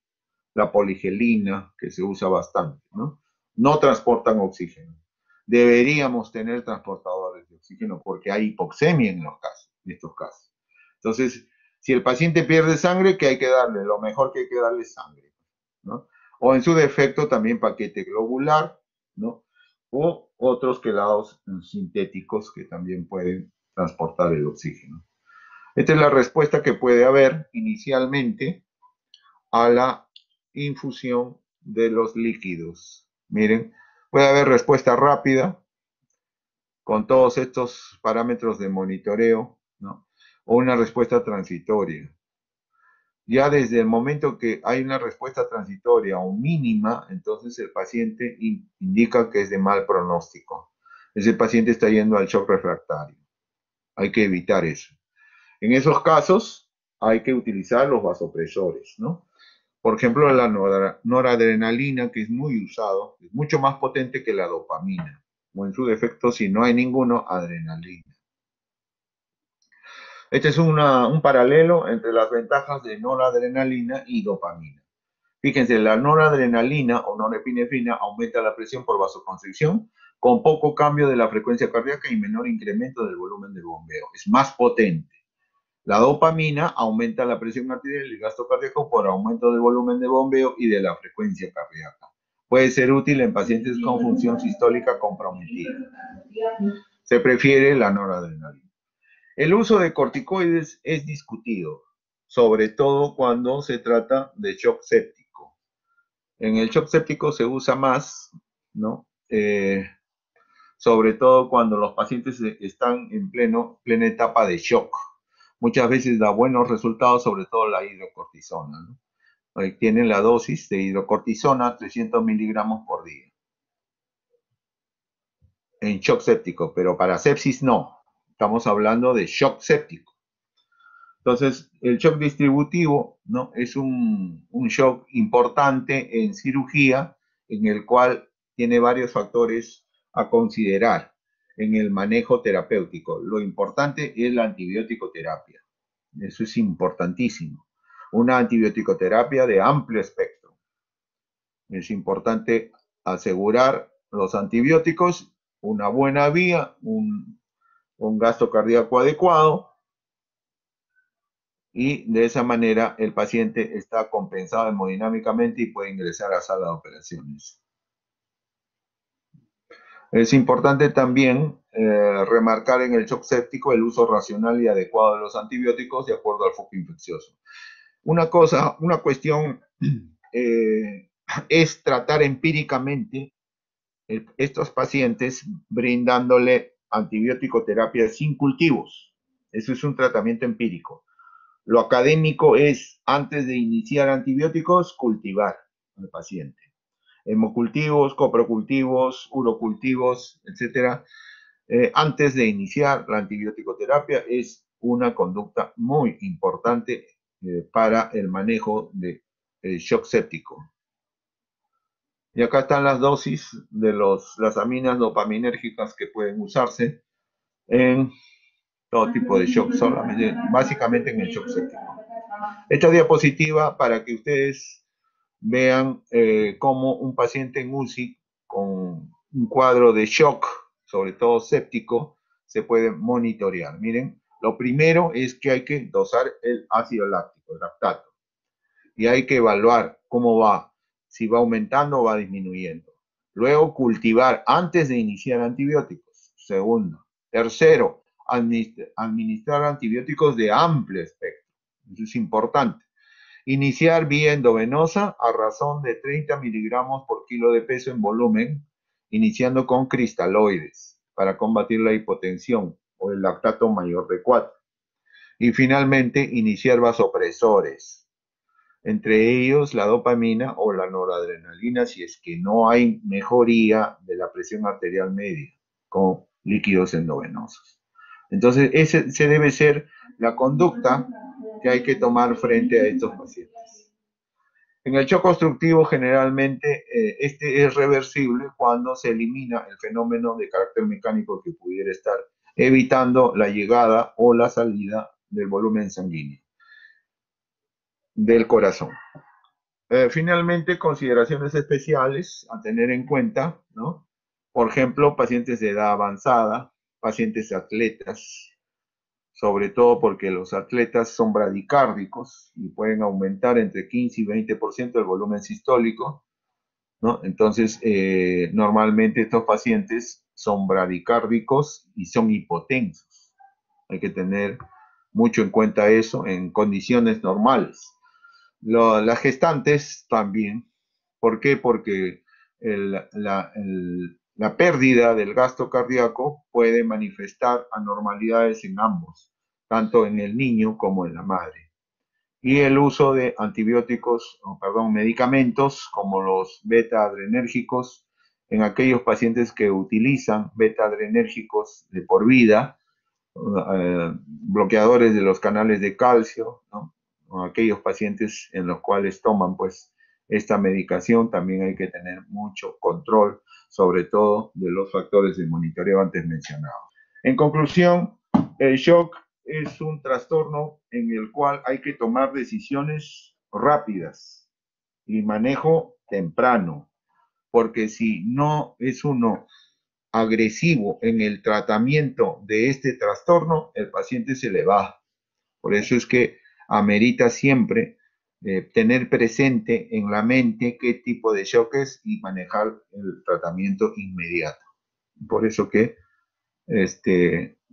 la poligelina, que se usa bastante, ¿no? No transportan oxígeno. Deberíamos tener transportadores de oxígeno porque hay hipoxemia en estos casos. Entonces, si el paciente pierde sangre, ¿qué hay que darle? Lo mejor que hay que darle es sangre, ¿no? O en su defecto también paquete globular, ¿no? O otros quelados sintéticos que también pueden transportar el oxígeno. Esta es la respuesta que puede haber inicialmente a la infusión de los líquidos. Miren, puede haber respuesta rápida con todos estos parámetros de monitoreo, ¿no? O una respuesta transitoria. Ya desde el momento que hay una respuesta transitoria o mínima, entonces el paciente indica que es de mal pronóstico. Ese paciente está yendo al shock refractario. Hay que evitar eso. En esos casos hay que utilizar los vasopresores, ¿no? Por ejemplo, la noradrenalina, que es muy usado, es mucho más potente que la dopamina. O en su defecto, si no hay ninguno, adrenalina. Este es un paralelo entre las ventajas de noradrenalina y dopamina. Fíjense, la noradrenalina o norepinefrina aumenta la presión por vasoconstricción, con poco cambio de la frecuencia cardíaca y menor incremento del volumen del bombeo. Es más potente. La dopamina aumenta la presión arterial y el gasto cardíaco por aumento del volumen de bombeo y de la frecuencia cardíaca. Puede ser útil en pacientes con función sistólica comprometida. Se prefiere la noradrenalina. El uso de corticoides es discutido, sobre todo cuando se trata de shock séptico. En el shock séptico se usa más, ¿no? Sobre todo cuando los pacientes están en plena etapa de shock. Muchas veces da buenos resultados, sobre todo la hidrocortisona, ¿no? Tienen la dosis de hidrocortisona 300 miligramos por día en shock séptico, pero para sepsis no. Estamos hablando de shock séptico. Entonces, el shock distributivo, ¿no? Es un shock importante en cirugía, en el cual tiene varios factores a considerar en el manejo terapéutico. Lo importante es la antibiótico terapia. Eso es importantísimo. Una antibiótico-terapia de amplio espectro. Es importante asegurar los antibióticos, una buena vía, un gasto cardíaco adecuado, y de esa manera el paciente está compensado hemodinámicamente y puede ingresar a sala de operaciones. Es importante también remarcar en el shock séptico el uso racional y adecuado de los antibióticos de acuerdo al foco infeccioso. Una cuestión es tratar empíricamente estos pacientes brindándole antibiótico terapia sin cultivos. Eso es un tratamiento empírico. Lo académico es, antes de iniciar antibióticos, cultivar al paciente. Hemocultivos, coprocultivos, urocultivos, etc. Antes de iniciar la antibiótico terapia es una conducta muy importante para el manejo de shock séptico. Y acá están las dosis de las aminas dopaminérgicas que pueden usarse en todo tipo de shock, básicamente en el shock séptico. Esta diapositiva para que ustedes vean cómo un paciente en UCI con un cuadro de shock, sobre todo séptico, se puede monitorear. Miren, lo primero es que hay que dosar el ácido láctico, el lactato, y hay que evaluar cómo va, si va aumentando o va disminuyendo. Luego, cultivar antes de iniciar antibióticos. Segundo. Tercero, administrar antibióticos de amplio espectro. Eso es importante. Iniciar vía endovenosa a razón de 30 miligramos por kilo de peso en volumen, iniciando con cristaloides para combatir la hipotensión o el lactato mayor de 4. Y finalmente, iniciar vasopresores, entre ellos la dopamina o la noradrenalina, si es que no hay mejoría de la presión arterial media con líquidos endovenosos. Entonces, ese debe ser la conducta que hay que tomar frente a estos pacientes. En el shock constructivo, generalmente, este es reversible cuando se elimina el fenómeno de carácter mecánico que pudiera estar evitando la llegada o la salida del volumen sanguíneo del corazón. Finalmente, consideraciones especiales a tener en cuenta, ¿no? Por ejemplo, pacientes de edad avanzada, pacientes atletas, sobre todo porque los atletas son bradicárdicos y pueden aumentar entre 15 y 20% el volumen sistólico, ¿no? Entonces, normalmente estos pacientes son bradicárdicos y son hipotensos. Hay que tener mucho en cuenta eso en condiciones normales. Las gestantes también. ¿Por qué? Porque la pérdida del gasto cardíaco puede manifestar anormalidades en ambos, tanto en el niño como en la madre. Y el uso de medicamentos como los beta-adrenérgicos en aquellos pacientes que utilizan beta-adrenérgicos de por vida, bloqueadores de los canales de calcio, ¿no? O aquellos pacientes en los cuales toman pues esta medicación, también hay que tener mucho control, sobre todo de los factores de monitoreo antes mencionados. En conclusión, el shock es un trastorno en el cual hay que tomar decisiones rápidas y manejo temprano, porque si no es uno agresivo en el tratamiento de este trastorno, el paciente se le va. Por eso es que amerita siempre tener presente en la mente qué tipo de shock es y manejar el tratamiento inmediato. Por eso que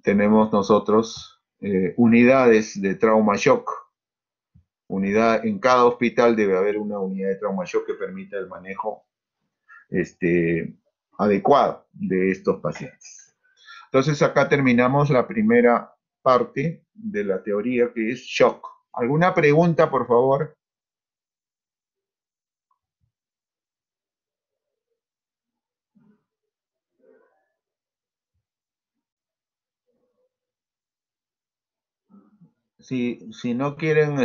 tenemos nosotros unidades de trauma shock. En cada hospital debe haber una unidad de trauma shock que permita el manejo adecuado de estos pacientes. Entonces acá terminamos la primera parte de la teoría, que es shock. ¿Alguna pregunta, por favor? Si no quieren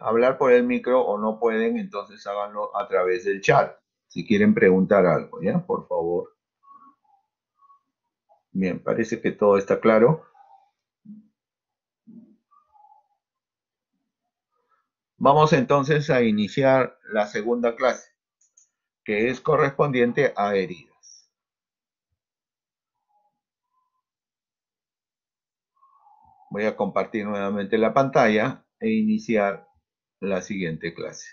hablar por el micro o no pueden, entonces háganlo a través del chat. Si quieren preguntar algo, ¿ya? Por favor. Bien, parece que todo está claro. Vamos entonces a iniciar la segunda clase, que es correspondiente a heridas. Voy a compartir nuevamente la pantalla e iniciar la siguiente clase.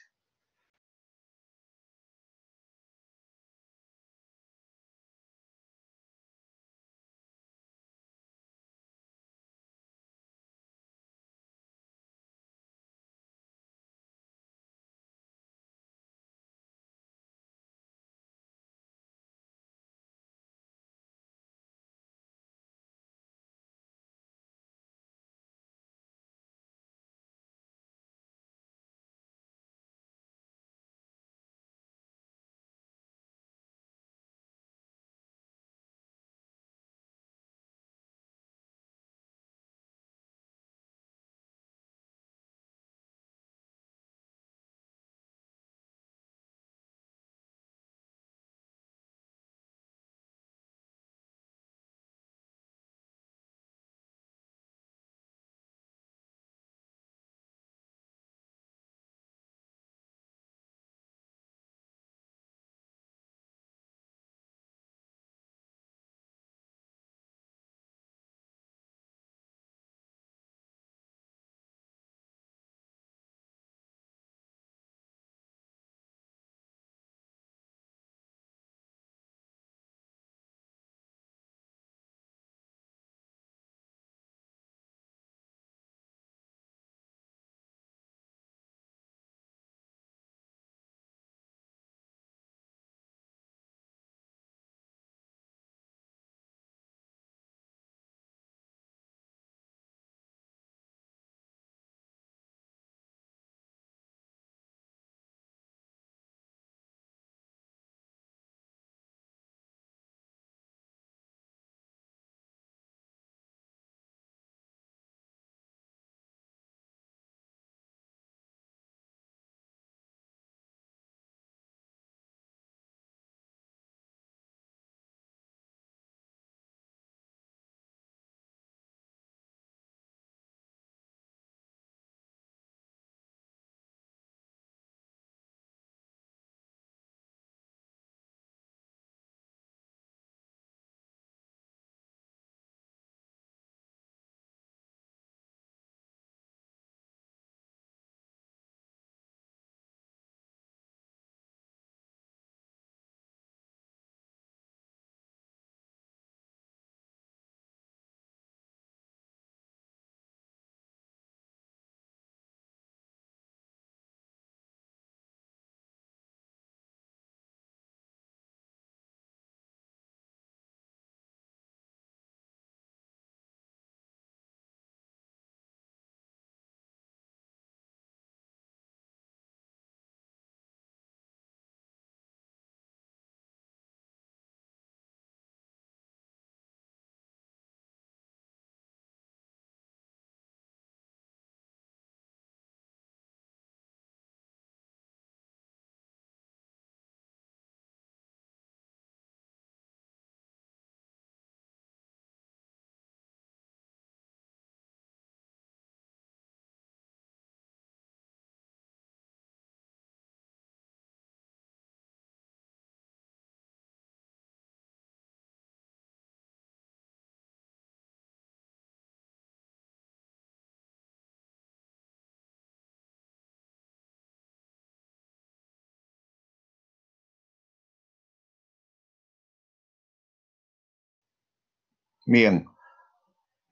Bien,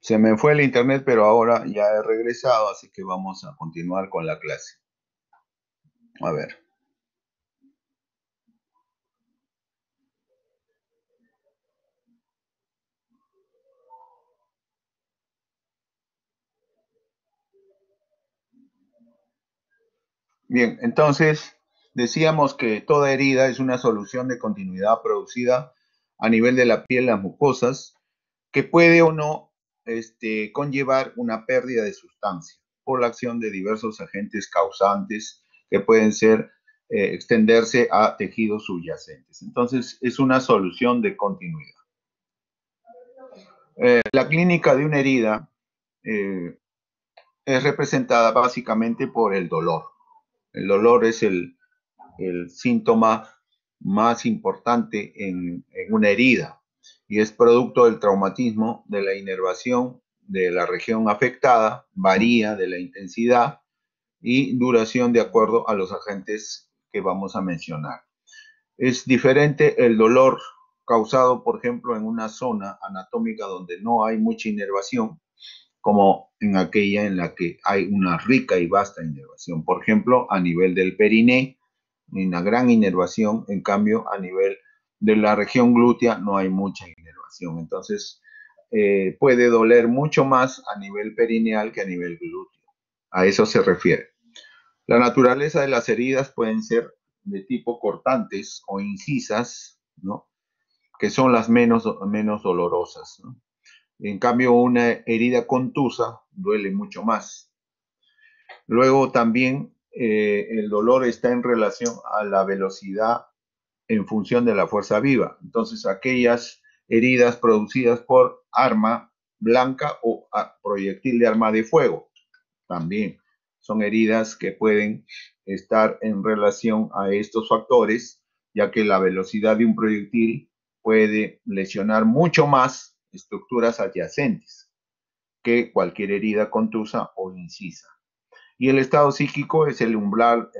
se me fue el internet, pero ahora ya he regresado, así que vamos a continuar con la clase. A ver. Bien, entonces decíamos que toda herida es una solución de continuidad producida a nivel de la piel, las mucosas, que puede o no conllevar una pérdida de sustancia por la acción de diversos agentes causantes que pueden ser extenderse a tejidos subyacentes. Entonces, es una solución de continuidad. La clínica de una herida eh, es representada básicamente por el dolor. El dolor es el síntoma más importante en una herida y es producto del traumatismo, de la inervación de la región afectada, varía de la intensidad y duración de acuerdo a los agentes que vamos a mencionar. Es diferente el dolor causado, por ejemplo, en una zona anatómica donde no hay mucha inervación, como en aquella en la que hay una rica y vasta inervación. Por ejemplo, a nivel del periné, una gran inervación, en cambio, a nivel de la región glútea no hay mucha inervación. Entonces, puede doler mucho más a nivel perineal que a nivel glúteo. A eso se refiere. La naturaleza de las heridas pueden ser de tipo cortantes o incisas, ¿no? Que son las menos dolorosas, ¿no? En cambio, una herida contusa duele mucho más. Luego también el dolor está en relación a la velocidad en función de la fuerza viva. Entonces, aquellas heridas producidas por arma blanca o proyectil de arma de fuego también son heridas que pueden estar en relación a estos factores, ya que la velocidad de un proyectil puede lesionar mucho más estructuras adyacentes que cualquier herida contusa o incisa. Y el estado psíquico es el umbral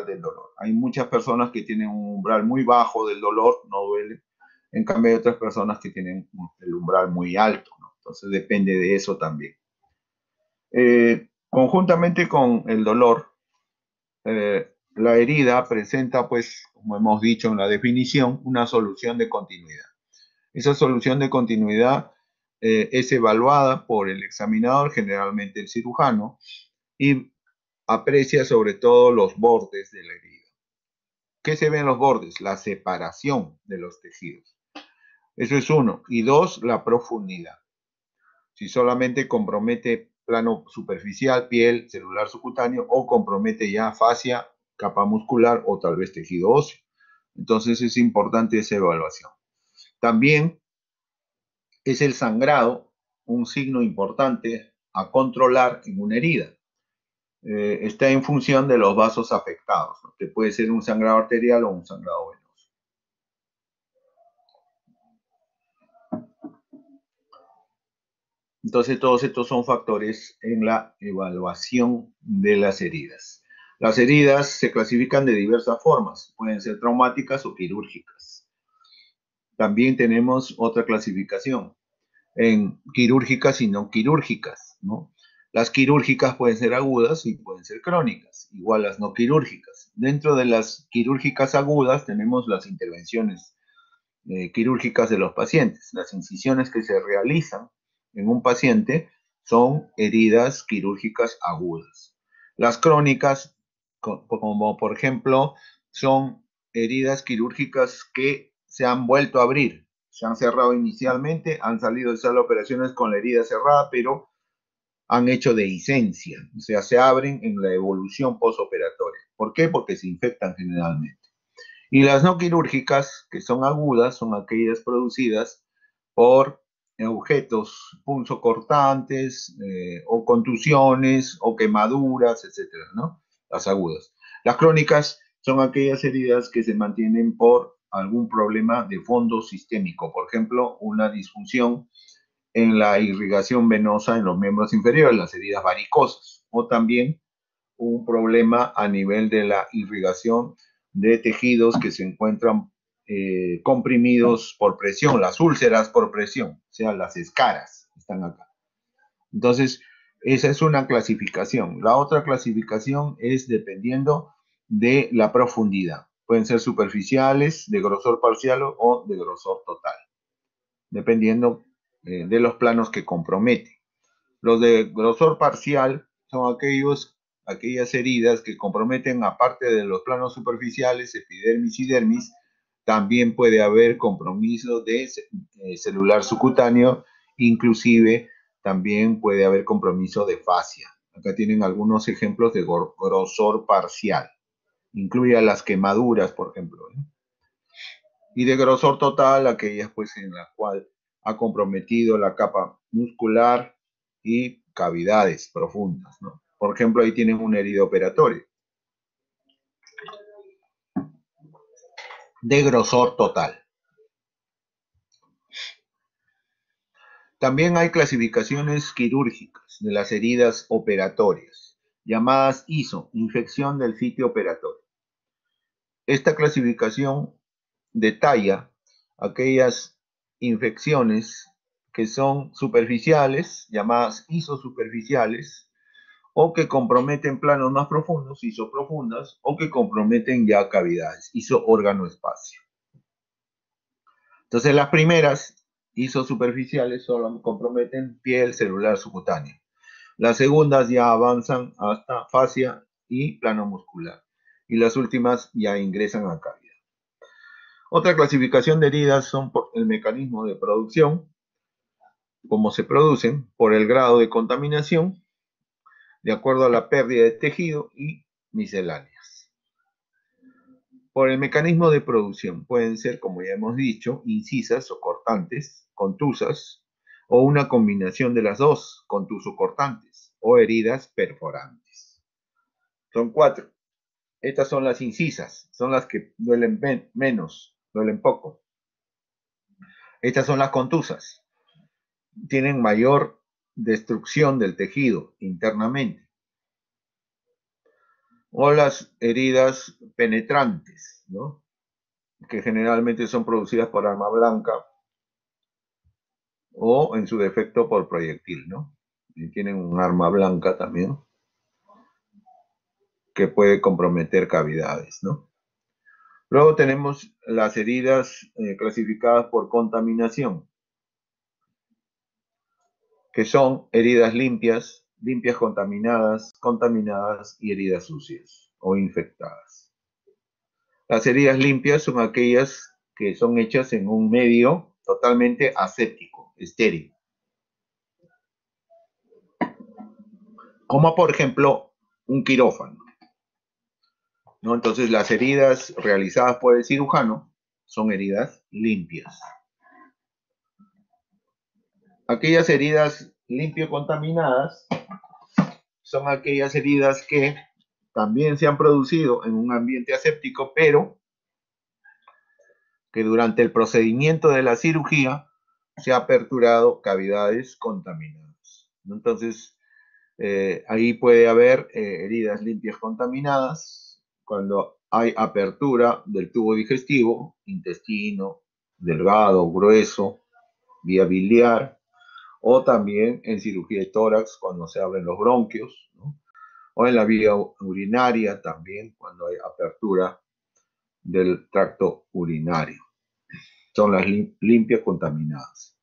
del dolor. Hay muchas personas que tienen un umbral muy bajo del dolor, no duele. En cambio, hay otras personas que tienen el umbral muy alto, ¿no? Entonces depende de eso también. Conjuntamente con el dolor, la herida presenta, pues, como hemos dicho en la definición, una solución de continuidad. Esa solución de continuidad es evaluada por el examinador, generalmente el cirujano, y aprecia sobre todo los bordes de la herida. ¿Qué se ve en los bordes? La separación de los tejidos. Eso es uno. Y dos, la profundidad. Si solamente compromete plano superficial, piel, celular subcutáneo, o compromete ya fascia, capa muscular o tal vez tejido óseo. Entonces es importante esa evaluación. También es el sangrado un signo importante a controlar en una herida. Está en función de los vasos afectados, ¿no? Que puede ser un sangrado arterial o un sangrado venoso. Entonces, todos estos son factores en la evaluación de las heridas. Las heridas se clasifican de diversas formas, pueden ser traumáticas o quirúrgicas. También tenemos otra clasificación en quirúrgicas y no quirúrgicas, ¿no? Las quirúrgicas pueden ser agudas y pueden ser crónicas, igual las no quirúrgicas. Dentro de las quirúrgicas agudas tenemos las intervenciones quirúrgicas de los pacientes. Las incisiones que se realizan en un paciente son heridas quirúrgicas agudas. Las crónicas, como por ejemplo, son heridas quirúrgicas que se han vuelto a abrir. Se han cerrado inicialmente, han salido de sala de operaciones con la herida cerrada, pero han hecho dehiscencia, o sea, se abren en la evolución postoperatoria. ¿Por qué? Porque se infectan generalmente. Y las no quirúrgicas, que son agudas, son aquellas producidas por objetos punzocortantes o contusiones o quemaduras, etcétera, ¿no? Las agudas. Las crónicas son aquellas heridas que se mantienen por algún problema de fondo sistémico, por ejemplo, una disfunción en la irrigación venosa en los miembros inferiores, las heridas varicosas, o también un problema a nivel de la irrigación de tejidos que se encuentran comprimidos por presión, las úlceras por presión, o sea, las escaras están acá. Entonces, esa es una clasificación. La otra clasificación es dependiendo de la profundidad. Pueden ser superficiales, de grosor parcial o de grosor total, dependiendo de los planos que comprometen. Los de grosor parcial son aquellas heridas que comprometen, aparte de los planos superficiales, epidermis y dermis, también puede haber compromiso de celular subcutáneo, inclusive también puede haber compromiso de fascia. Acá tienen algunos ejemplos de grosor parcial. Incluye a las quemaduras, por ejemplo, ¿no? Y de grosor total, aquellas pues en la cual ha comprometido la capa muscular y cavidades profundas, ¿no? Por ejemplo, ahí tienen una herida operatoria de grosor total. También hay clasificaciones quirúrgicas de las heridas operatorias, llamadas ISO, infección del sitio operatorio. Esta clasificación detalla aquellas infecciones que son superficiales, llamadas isosuperficiales, o que comprometen planos más profundos, isoprofundas, o que comprometen ya cavidades, isoórgano-espacio. Entonces las primeras, isosuperficiales, solo comprometen piel, celular, subcutáneo. Las segundas ya avanzan hasta fascia y plano muscular. Y las últimas ya ingresan a cavidad. Otra clasificación de heridas son por el mecanismo de producción, cómo se producen, por el grado de contaminación, de acuerdo a la pérdida de tejido y misceláneas. Por el mecanismo de producción pueden ser, como ya hemos dicho, incisas o cortantes, contusas, o una combinación de las dos, contuso-cortantes, o heridas perforantes. Son 4. Estas son las incisas, son las que duelen menos, duelen poco. Estas son las contusas, tienen mayor destrucción del tejido internamente. O las heridas penetrantes, ¿no? Que generalmente son producidas por arma blanca o en su defecto por proyectil, ¿no? Y tienen un arma blanca también que puede comprometer cavidades, ¿no? Luego tenemos las heridas clasificadas por contaminación, que son heridas limpias, limpias contaminadas, contaminadas y heridas sucias o infectadas. Las heridas limpias son aquellas que son hechas en un medio totalmente aséptico, estéril. Como por ejemplo un quirófano, ¿no? Entonces las heridas realizadas por el cirujano son heridas limpias. Aquellas heridas limpio contaminadas son aquellas heridas que también se han producido en un ambiente aséptico, pero que durante el procedimiento de la cirugía se ha aperturado cavidades contaminadas. Entonces, ahí puede haber heridas limpias contaminadas cuando hay apertura del tubo digestivo, intestino, delgado, grueso, vía biliar, o también en cirugía de tórax cuando se abren los bronquios, ¿no? O en la vía urinaria también cuando hay apertura del tracto urinario. Son las limpias contaminadas.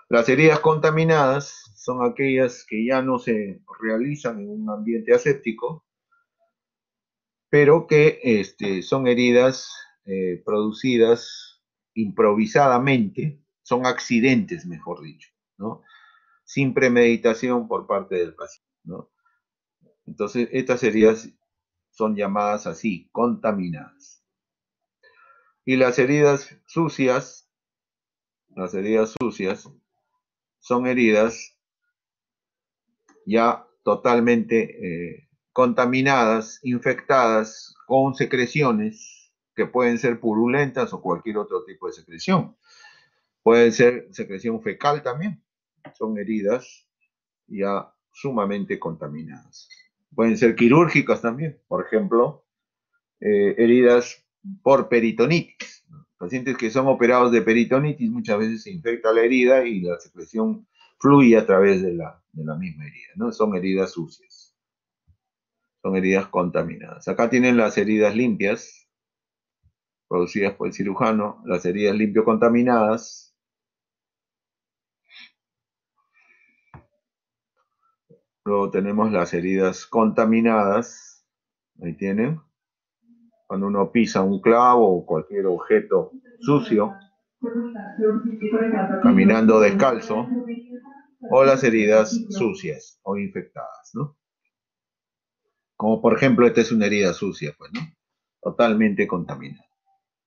Las heridas contaminadas son aquellas que ya no se realizan en un ambiente aséptico, pero que son heridas producidas improvisadamente, son accidentes, mejor dicho, ¿no? Sin premeditación por parte del paciente, ¿no? Entonces, estas heridas son llamadas así, contaminadas. Y las heridas sucias son heridas ya totalmente contaminadas, infectadas con secreciones que pueden ser purulentas o cualquier otro tipo de secreción. Pueden ser secreción fecal también. Son heridas ya sumamente contaminadas. Pueden ser quirúrgicas también, por ejemplo, heridas por peritonitis. Pacientes que son operados de peritonitis muchas veces se infecta la herida y la secreción fluye a través de la misma herida, ¿no? Son heridas sucias, son heridas contaminadas. Acá tienen las heridas limpias, producidas por el cirujano, las heridas limpio contaminadas. Luego tenemos las heridas contaminadas, ahí tienen, cuando uno pisa un clavo o cualquier objeto sucio, caminando descalzo, o las heridas sucias o infectadas, ¿no? Como por ejemplo, esta es una herida sucia, pues, ¿no? Totalmente contaminada.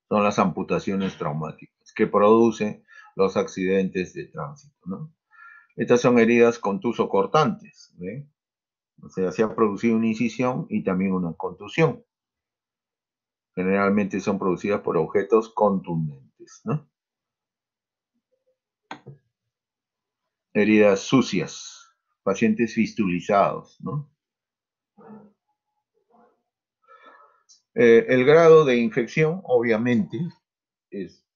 Son las amputaciones traumáticas que producen los accidentes de tránsito, ¿no? Estas son heridas contuso-cortantes, ¿ve? O sea, se ha producido una incisión y también una contusión. Generalmente son producidas por objetos contundentes, ¿no? Heridas sucias, pacientes fistulizados, ¿no? El grado de infección, obviamente,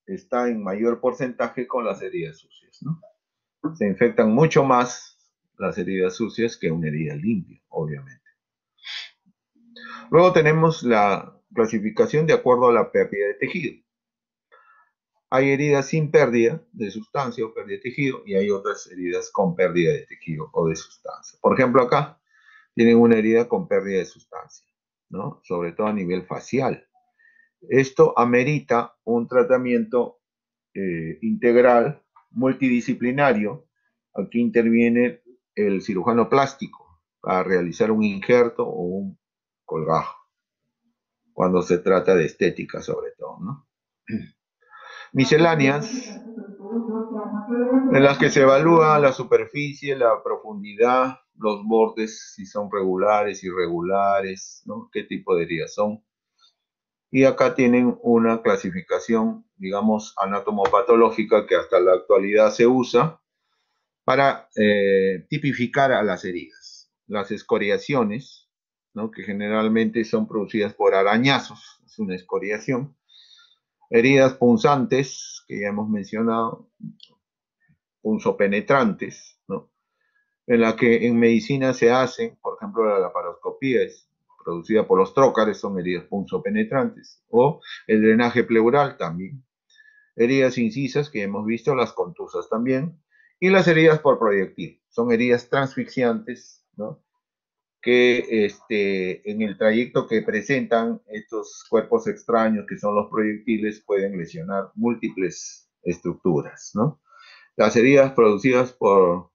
está en mayor porcentaje con las heridas sucias, ¿no? Se infectan mucho más las heridas sucias que una herida limpia, obviamente. Luego tenemos la clasificación de acuerdo a la pérdida de tejido. Hay heridas sin pérdida de sustancia o pérdida de tejido y hay otras heridas con pérdida de tejido o de sustancia. Por ejemplo, acá tienen una herida con pérdida de sustancia, ¿no? Sobre todo a nivel facial. Esto amerita un tratamiento integral, multidisciplinario. Aquí interviene el cirujano plástico para realizar un injerto o un colgajo, cuando se trata de estética sobre todo, ¿no? Misceláneas, en las que se evalúa la superficie, la profundidad, los bordes, si son regulares, irregulares, ¿no? Qué tipo de heridas son. Y acá tienen una clasificación, digamos, anatomopatológica que hasta la actualidad se usa para tipificar a las heridas. Las escoriaciones, ¿no? Que generalmente son producidas por arañazos, es una escoriación. Heridas punzantes, que ya hemos mencionado, punzopenetrantes, ¿no? En la que en medicina se hace, por ejemplo, la laparoscopía es producida por los trócares, son heridas punzopenetrantes, o el drenaje pleural también. Heridas incisas, que hemos visto, las contusas también, y las heridas por proyectil, son heridas transfixiantes, ¿no? Que en el trayecto que presentan estos cuerpos extraños, que son los proyectiles, pueden lesionar múltiples estructuras, ¿no? Las heridas producidas por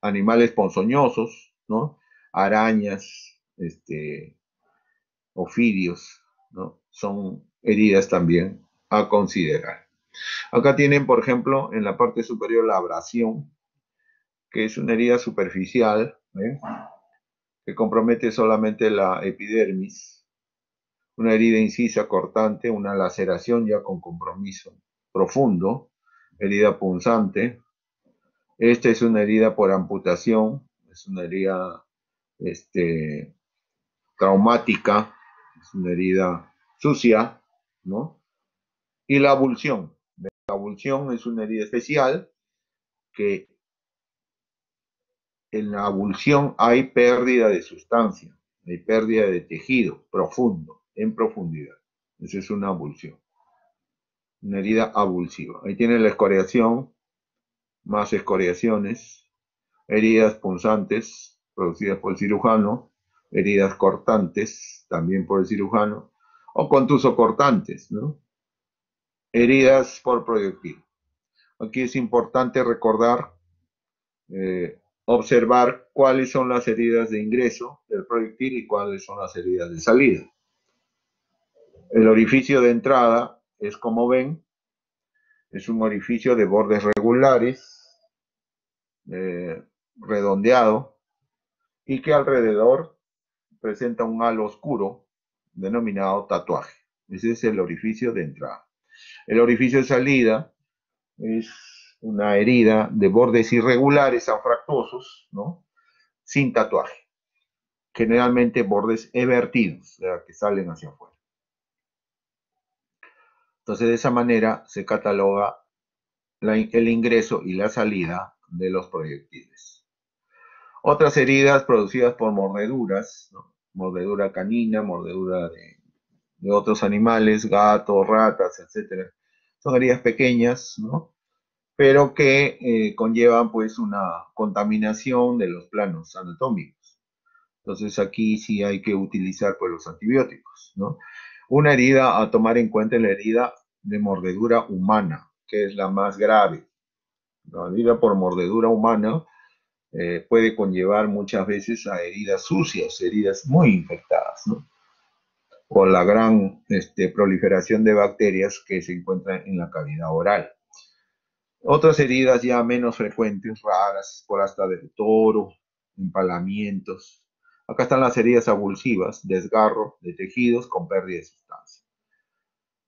animales ponzoñosos, ¿no? Arañas, ofidios, ¿no? Son heridas también a considerar. Acá tienen, por ejemplo, en la parte superior la abrasión, que es una herida superficial, ¿eh? Que compromete solamente la epidermis, una herida incisa cortante, una laceración ya con compromiso profundo, herida punzante. Esta es una herida por amputación, es una herida traumática, es una herida sucia, ¿no? Y la abulsión. La abulsión es una herida especial que en la abulsión hay pérdida de sustancia, hay pérdida de tejido profundo, en profundidad. Esa es una abulsión, una herida abulsiva. Ahí tiene la escoriación, más escoriaciones, heridas punzantes producidas por el cirujano, heridas cortantes también por el cirujano, o contuso cortantes, ¿no? Heridas por proyectil. Aquí es importante recordar, observar cuáles son las heridas de ingreso del proyectil y cuáles son las heridas de salida. El orificio de entrada es, como ven, es un orificio de bordes regulares, redondeado, y que alrededor presenta un halo oscuro denominado tatuaje. Ese es el orificio de entrada. El orificio de salida es una herida de bordes irregulares, anfractuosos, ¿no? Sin tatuaje. Generalmente bordes evertidos, o sea, que salen hacia afuera. Entonces, de esa manera se cataloga el ingreso y la salida de los proyectiles. Otras heridas producidas por mordeduras, ¿no? Mordedura canina, mordedura de otros animales, gatos, ratas, etcétera. Son heridas pequeñas, ¿no? Pero que conllevan pues una contaminación de los planos anatómicos. Entonces aquí sí hay que utilizar pues los antibióticos, ¿no? Una herida a tomar en cuenta es la herida de mordedura humana, que es la más grave. La herida por mordedura humana puede conllevar muchas veces a heridas sucias, heridas muy infectadas, ¿no? Por la gran proliferación de bacterias que se encuentran en la cavidad oral. Otras heridas ya menos frecuentes, raras, por hasta del toro, empalamientos. Acá están las heridas abulsivas, desgarro de tejidos con pérdida de sustancia.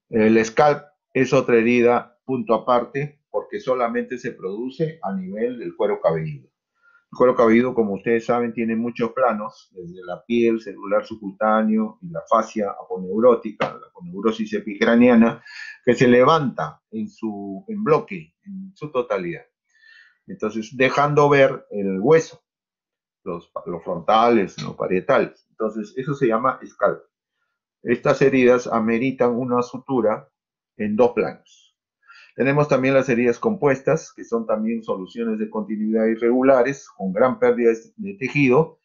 El scalp es otra herida, punto aparte, porque solamente se produce a nivel del cuero cabelludo. El cuero cabelludo, como ustedes saben, tiene muchos planos, desde la piel, celular subcutáneo y la fascia aponeurótica, la aponeurosis epicraniana, que se levanta en bloque, en su totalidad. Entonces, dejando ver el hueso, los frontales, los parietales. Entonces, eso se llama scalp. Estas heridas ameritan una sutura en dos planos. Tenemos también las heridas compuestas, que son también soluciones de continuidad irregulares, con gran pérdida de tejido,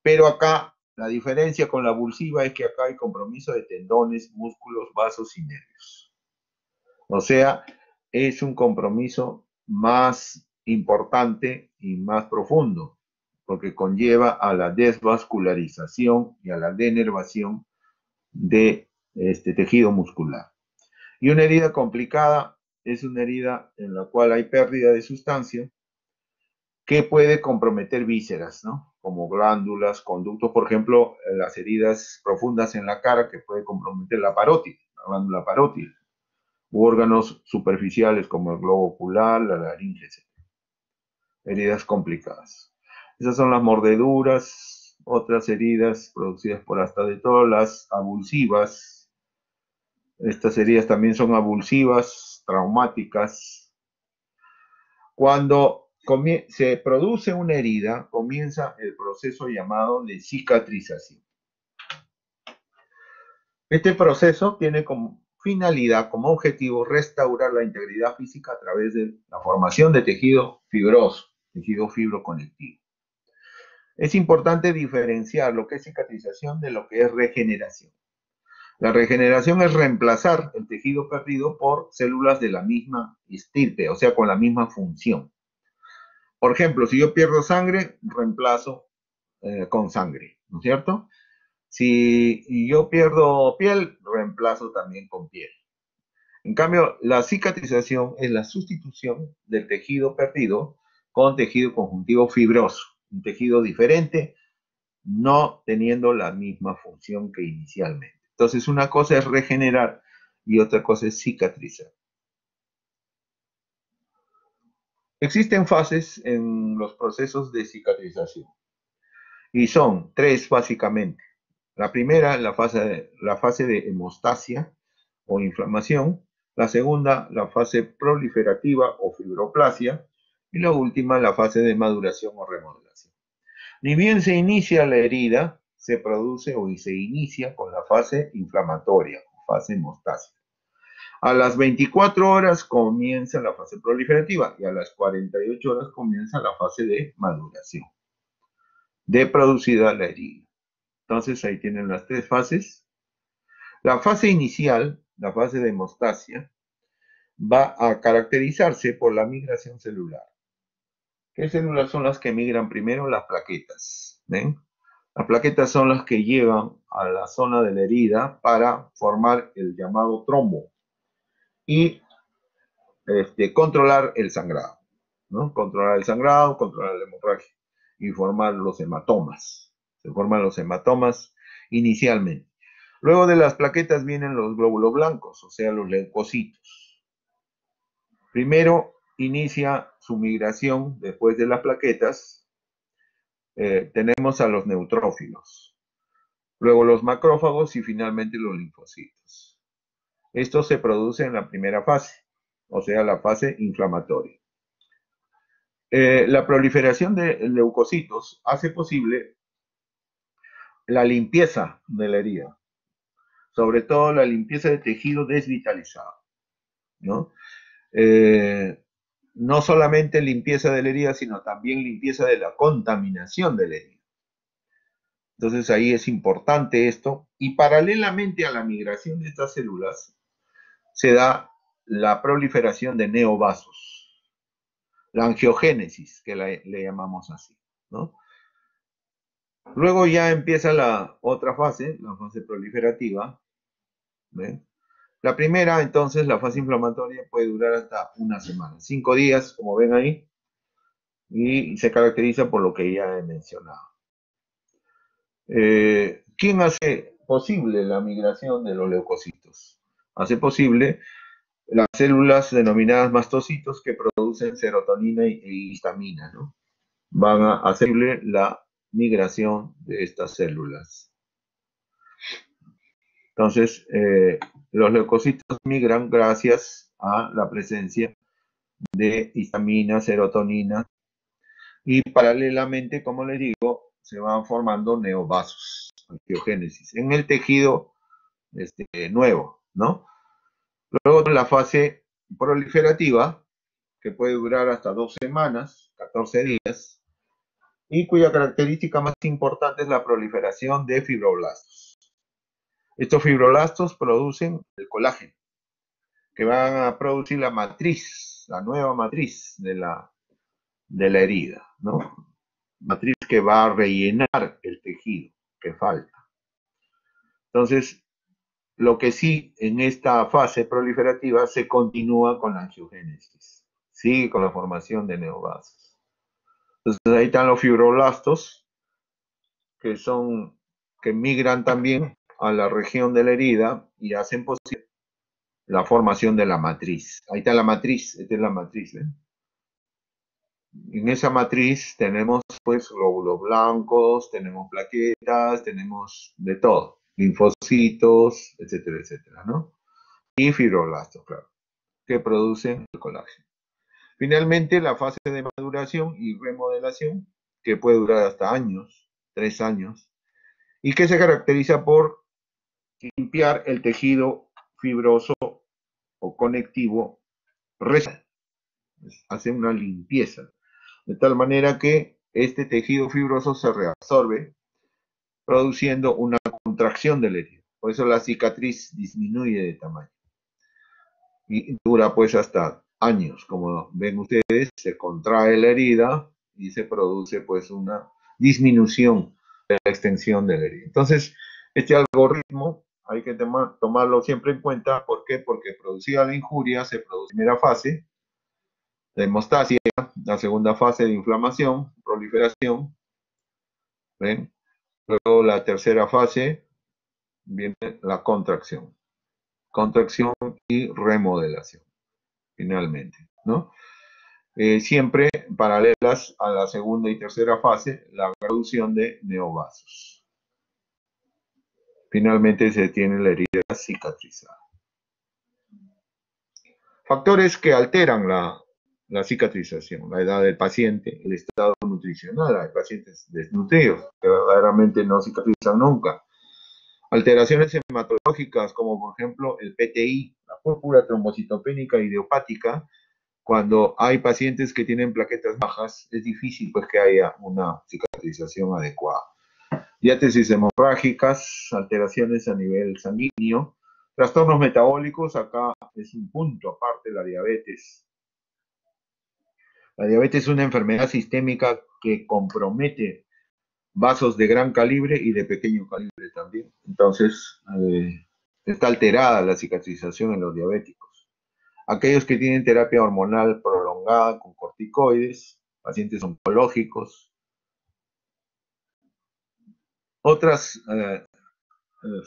pero acá la diferencia con la abulsiva es que acá hay compromiso de tendones, músculos, vasos y nervios. O sea, es un compromiso más importante y más profundo, porque conlleva a la desvascularización y a la denervación de este tejido muscular. Y una herida complicada es una herida en la cual hay pérdida de sustancia que puede comprometer vísceras, ¿no? Como glándulas, conductos, por ejemplo, las heridas profundas en la cara que puede comprometer la parótida, la glándula parótida, u órganos superficiales como el globo ocular, la laringe, etc. Heridas complicadas. Esas son las mordeduras, otras heridas producidas por hasta de todas las abulsivas. Estas heridas también son abulsivas, traumáticas. Cuando se produce una herida, comienza el proceso llamado de cicatrización. Este proceso tiene como finalidad, como objetivo, restaurar la integridad física a través de la formación de tejido fibroso, tejido fibroconectivo. Es importante diferenciar lo que es cicatrización de lo que es regeneración. La regeneración es reemplazar el tejido perdido por células de la misma estirpe, o sea, con la misma función. Por ejemplo, si yo pierdo sangre, reemplazo con sangre, ¿no es cierto? Si yo pierdo piel, reemplazo también con piel. En cambio, la cicatrización es la sustitución del tejido perdido con tejido conjuntivo fibroso, un tejido diferente, no teniendo la misma función que inicialmente. Entonces, una cosa es regenerar y otra cosa es cicatrizar. Existen fases en los procesos de cicatrización y son tres básicamente. La primera, la fase de hemostasia o inflamación. La segunda, la fase proliferativa o fibroplasia. Y la última, la fase de maduración o remodelación. Ni bien se inicia la herida, se produce o se inicia con la fase inflamatoria, fase hemostasia. A las 24 horas comienza la fase proliferativa y a las 48 horas comienza la fase de maduración, de producida la herida. Entonces ahí tienen las tres fases. La fase inicial, la fase de hemostasia, va a caracterizarse por la migración celular. ¿Qué células son las que migran primero? Las plaquetas. ¿Ven? Las plaquetas son las que llegan a la zona de la herida para formar el llamado trombo y controlar el sangrado, ¿no? Controlar el sangrado, controlar la hemorragia y formar los hematomas. Se forman los hematomas inicialmente. Luego de las plaquetas vienen los glóbulos blancos, o sea, los leucocitos. Primero inicia su migración después de las plaquetas. Tenemos a los neutrófilos, luego los macrófagos y finalmente los linfocitos. Esto se produce en la primera fase, o sea, la fase inflamatoria. La proliferación de leucocitos hace posible la limpieza de la herida, sobre todo la limpieza de tejido desvitalizado, ¿no? No solamente limpieza de la herida, sino también limpieza de la contaminación de la herida. Entonces ahí es importante esto. Y paralelamente a la migración de estas células, se da la proliferación de neovasos, la angiogénesis, que le llamamos así, ¿no? Luego ya empieza la otra fase, la fase proliferativa. ¿Ven? La primera, entonces, la fase inflamatoria puede durar hasta una semana, 5 días, como ven ahí, y se caracteriza por lo que ya he mencionado. ¿Quién hace posible la migración de los leucocitos? Hace posible las células denominadas mastocitos que producen serotonina e histamina, ¿no? Van a hacer posible la migración de estas células. Entonces, los leucocitos migran gracias a la presencia de histamina, serotonina, y paralelamente, como les digo, se van formando neovasos, angiogénesis, en el tejido nuevo, ¿no? Luego la fase proliferativa, que puede durar hasta 2 semanas, 14 días, y cuya característica más importante es la proliferación de fibroblastos. Estos fibroblastos producen el colágeno, que van a producir la matriz, la nueva matriz de la herida, ¿no? Matriz que va a rellenar el tejido que falta. Entonces, lo que sí, en esta fase proliferativa se continúa con la angiogénesis, sigue con la formación de neovasos. Entonces, ahí están los fibroblastos, que migran también a la región de la herida y hacen posible la formación de la matriz. Ahí está la matriz, esta es la matriz, ¿eh? En esa matriz tenemos pues glóbulos blancos, tenemos plaquetas, tenemos de todo, linfocitos, etcétera, etcétera, ¿no? Y fibroblastos, claro, que producen el colágeno. Finalmente, la fase de maduración y remodelación, que puede durar hasta años, 3 años, y que se caracteriza por limpiar el tejido fibroso o conectivo, hace una limpieza, de tal manera que este tejido fibroso se reabsorbe, produciendo una contracción del herida. Por eso la cicatriz disminuye de tamaño. Y dura pues hasta años. Como ven ustedes, se contrae la herida y se produce pues una disminución de la extensión de la herida. Entonces, este algoritmo hay que tomarlo siempre en cuenta. ¿Por qué? Porque producida la injuria se produce en la primera fase de hemostasia, la segunda fase de inflamación, proliferación, ¿ven? Luego la tercera fase viene la contracción y remodelación, finalmente, ¿no? Siempre paralelas a la segunda y tercera fase, la producción de neovasos. Finalmente se tiene la herida cicatrizada. Factores que alteran la cicatrización, la edad del paciente, el estado nutricional. Hay pacientes desnutridos que verdaderamente no cicatrizan nunca. Alteraciones hematológicas, como por ejemplo el PTI, la púrpura trombocitopénica idiopática. Cuando hay pacientes que tienen plaquetas bajas, es difícil pues que haya una cicatrización adecuada. Diátesis hemorrágicas, alteraciones a nivel sanguíneo, trastornos metabólicos, acá es un punto aparte la diabetes. La diabetes es una enfermedad sistémica que compromete vasos de gran calibre y de pequeño calibre también. Entonces, está alterada la cicatrización en los diabéticos. Aquellos que tienen terapia hormonal prolongada con corticoides, pacientes oncológicos. Otros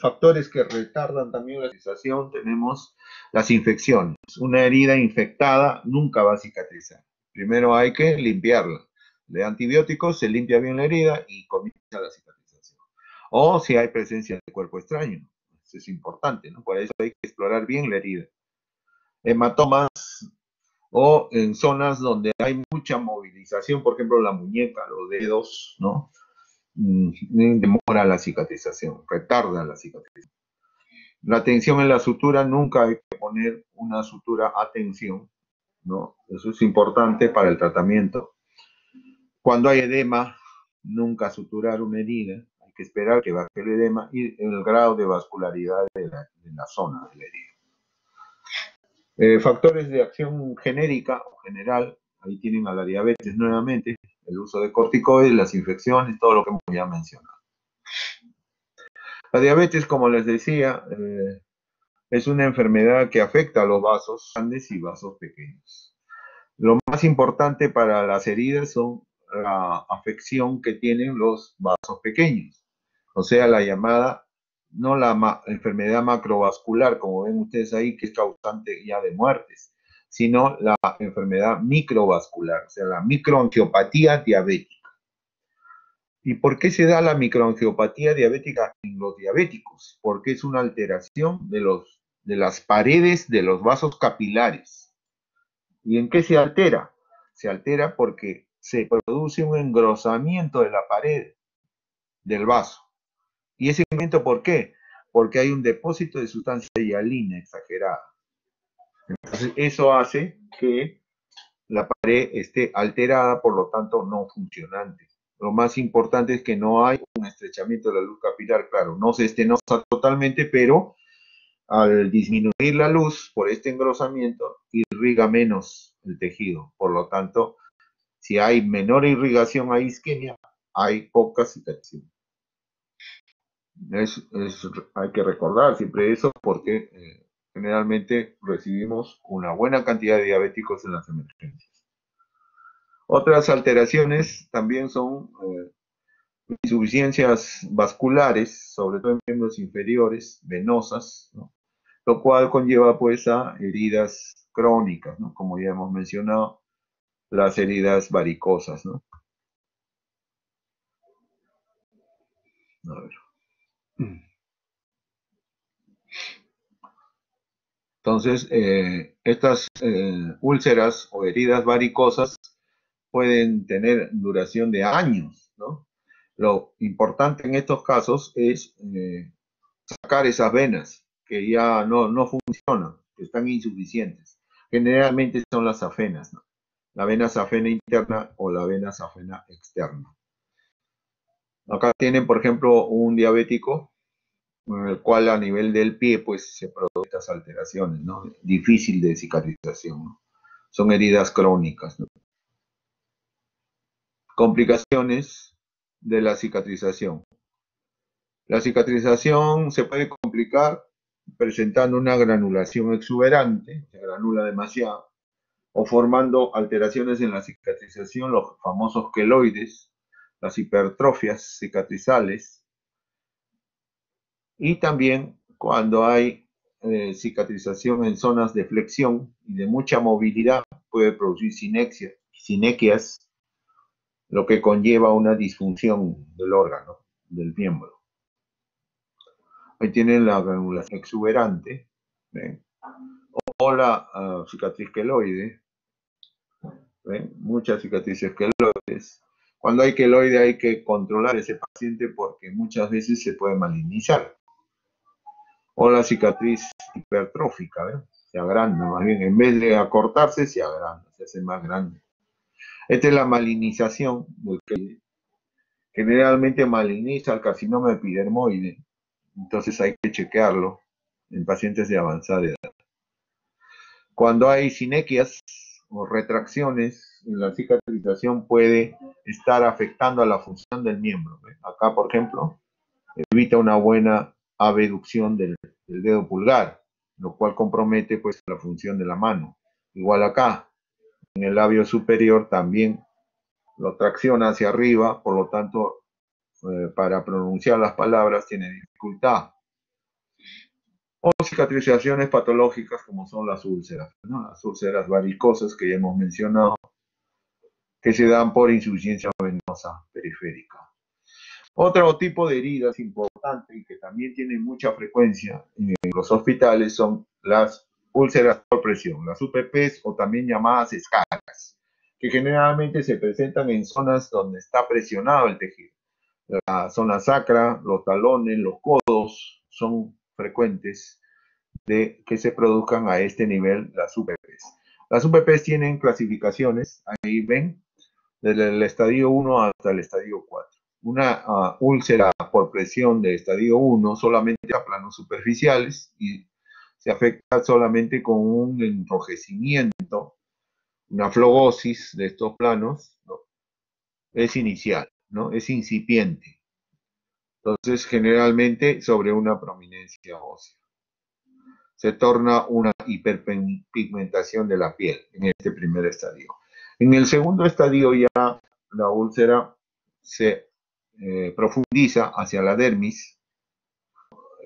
factores que retardan también la cicatrización, tenemos las infecciones. Una herida infectada nunca va a cicatrizar. Primero hay que limpiarla. De antibióticos se limpia bien la herida y comienza la cicatrización. O si hay presencia de cuerpo extraño, Eso es importante, ¿no? Por eso hay que explorar bien la herida. Hematomas o en zonas donde hay mucha movilización, por ejemplo, la muñeca, los dedos, ¿no? Demora la cicatrización, retarda la cicatrización. La tensión en la sutura, nunca hay que poner una sutura a tensión, ¿no? Eso es importante para el tratamiento. Cuando hay edema, nunca suturar una herida, hay que esperar que baje el edema y el grado de vascularidad de la zona de la herida. Factores de acción genérica o general, ahí tienen a la diabetes nuevamente, el uso de corticoides, las infecciones, todo lo que hemos ya mencionado. La diabetes, como les decía, es una enfermedad que afecta a los vasos grandes y vasos pequeños. Lo más importante para las heridas son la afección que tienen los vasos pequeños, o sea, la llamada, no la enfermedad macrovascular, como ven ustedes ahí, que es causante ya de muertes, sino la enfermedad microvascular, o sea, la microangiopatía diabética. ¿Y por qué se da la microangiopatía diabética en los diabéticos? Porque es una alteración de las paredes de los vasos capilares. ¿Y en qué se altera? Se altera porque se produce un engrosamiento de la pared del vaso. ¿Y ese engrosamiento por qué? Porque hay un depósito de sustancia hialina exagerada. Entonces, eso hace que la pared esté alterada, por lo tanto, no funcionante. Lo más importante es que no hay un estrechamiento de la luz capilar, claro, no se estenosa totalmente, pero al disminuir la luz por este engrosamiento, irriga menos el tejido. Por lo tanto, si hay menor irrigación a isquemia, hay poca cicatrización. Hay que recordar siempre eso porque generalmente recibimos una buena cantidad de diabéticos en las emergencias. Otras alteraciones también son insuficiencias vasculares, sobre todo en miembros inferiores, venosas, ¿no? Lo cual conlleva pues a heridas crónicas, ¿no? Como ya hemos mencionado, las heridas varicosas, ¿no? A ver. Entonces, estas úlceras o heridas varicosas pueden tener duración de años, ¿no? Lo importante en estos casos es sacar esas venas que ya no funcionan, que están insuficientes. Generalmente son las safenas, ¿no? La vena safena interna o la vena safena externa. Acá tienen, por ejemplo, un diabético en el cual a nivel del pie pues se producen estas alteraciones, ¿no? Difícil de cicatrización, ¿no? Son heridas crónicas, ¿no? Complicaciones de la cicatrización. La cicatrización se puede complicar presentando una granulación exuberante, se granula demasiado, o formando alteraciones en la cicatrización, los famosos queloides, las hipertrofias cicatrizales, y también cuando hay cicatrización en zonas de flexión y de mucha movilidad, puede producir sinequias, lo que conlleva una disfunción del órgano, del miembro. Ahí tienen la granulación exuberante, ¿ven? O la cicatriz queloide, ¿ven? Muchas cicatrices queloides. Cuando hay queloide hay que controlar a ese paciente porque muchas veces se puede malignizar. O la cicatriz hipertrófica, ¿ven? Se agranda, más bien, en vez de acortarse, se agranda, se hace más grande. Esta es la malignización, que generalmente maligniza el carcinoma epidermoide, entonces hay que chequearlo en pacientes de avanzada edad. Cuando hay sinequias o retracciones, la cicatrización puede estar afectando a la función del miembro. ¿Ven? Acá, por ejemplo, evita una buena abducción del dedo pulgar, lo cual compromete pues la función de la mano. Igual acá, en el labio superior también lo tracciona hacia arriba, por lo tanto, para pronunciar las palabras tiene dificultad. O cicatrizaciones patológicas como son las úlceras, ¿no? Las úlceras varicosas que ya hemos mencionado, que se dan por insuficiencia venosa periférica. Otro tipo de heridas importante y que también tienen mucha frecuencia en los hospitales son las úlceras por presión, las UPPs o también llamadas escaras, que generalmente se presentan en zonas donde está presionado el tejido. La zona sacra, los talones, los codos son frecuentes de que se produzcan a este nivel las UPPs. Las UPPs tienen clasificaciones, ahí ven, desde el estadio 1 hasta el estadio 4. Una úlcera por presión de estadio 1 solamente a planos superficiales y se afecta solamente con un enrojecimiento, una flogosis de estos planos, ¿no? Es inicial, ¿no? Es incipiente. Entonces, generalmente sobre una prominencia ósea. Se torna una hiperpigmentación de la piel en este primer estadio. En el segundo estadio ya la úlcera se profundiza hacia la dermis.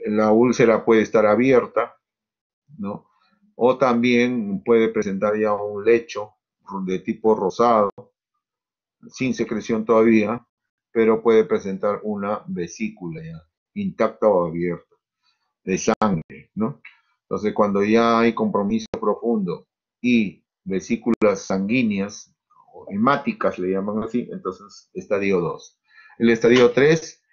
La úlcera puede estar abierta, ¿no? O también puede presentar ya un lecho de tipo rosado, sin secreción todavía, pero puede presentar una vesícula ya, intacta o abierta, de sangre, ¿no? Entonces, cuando ya hay compromiso profundo y vesículas sanguíneas, o hemáticas le llaman así, entonces estadio 2. El estadio 3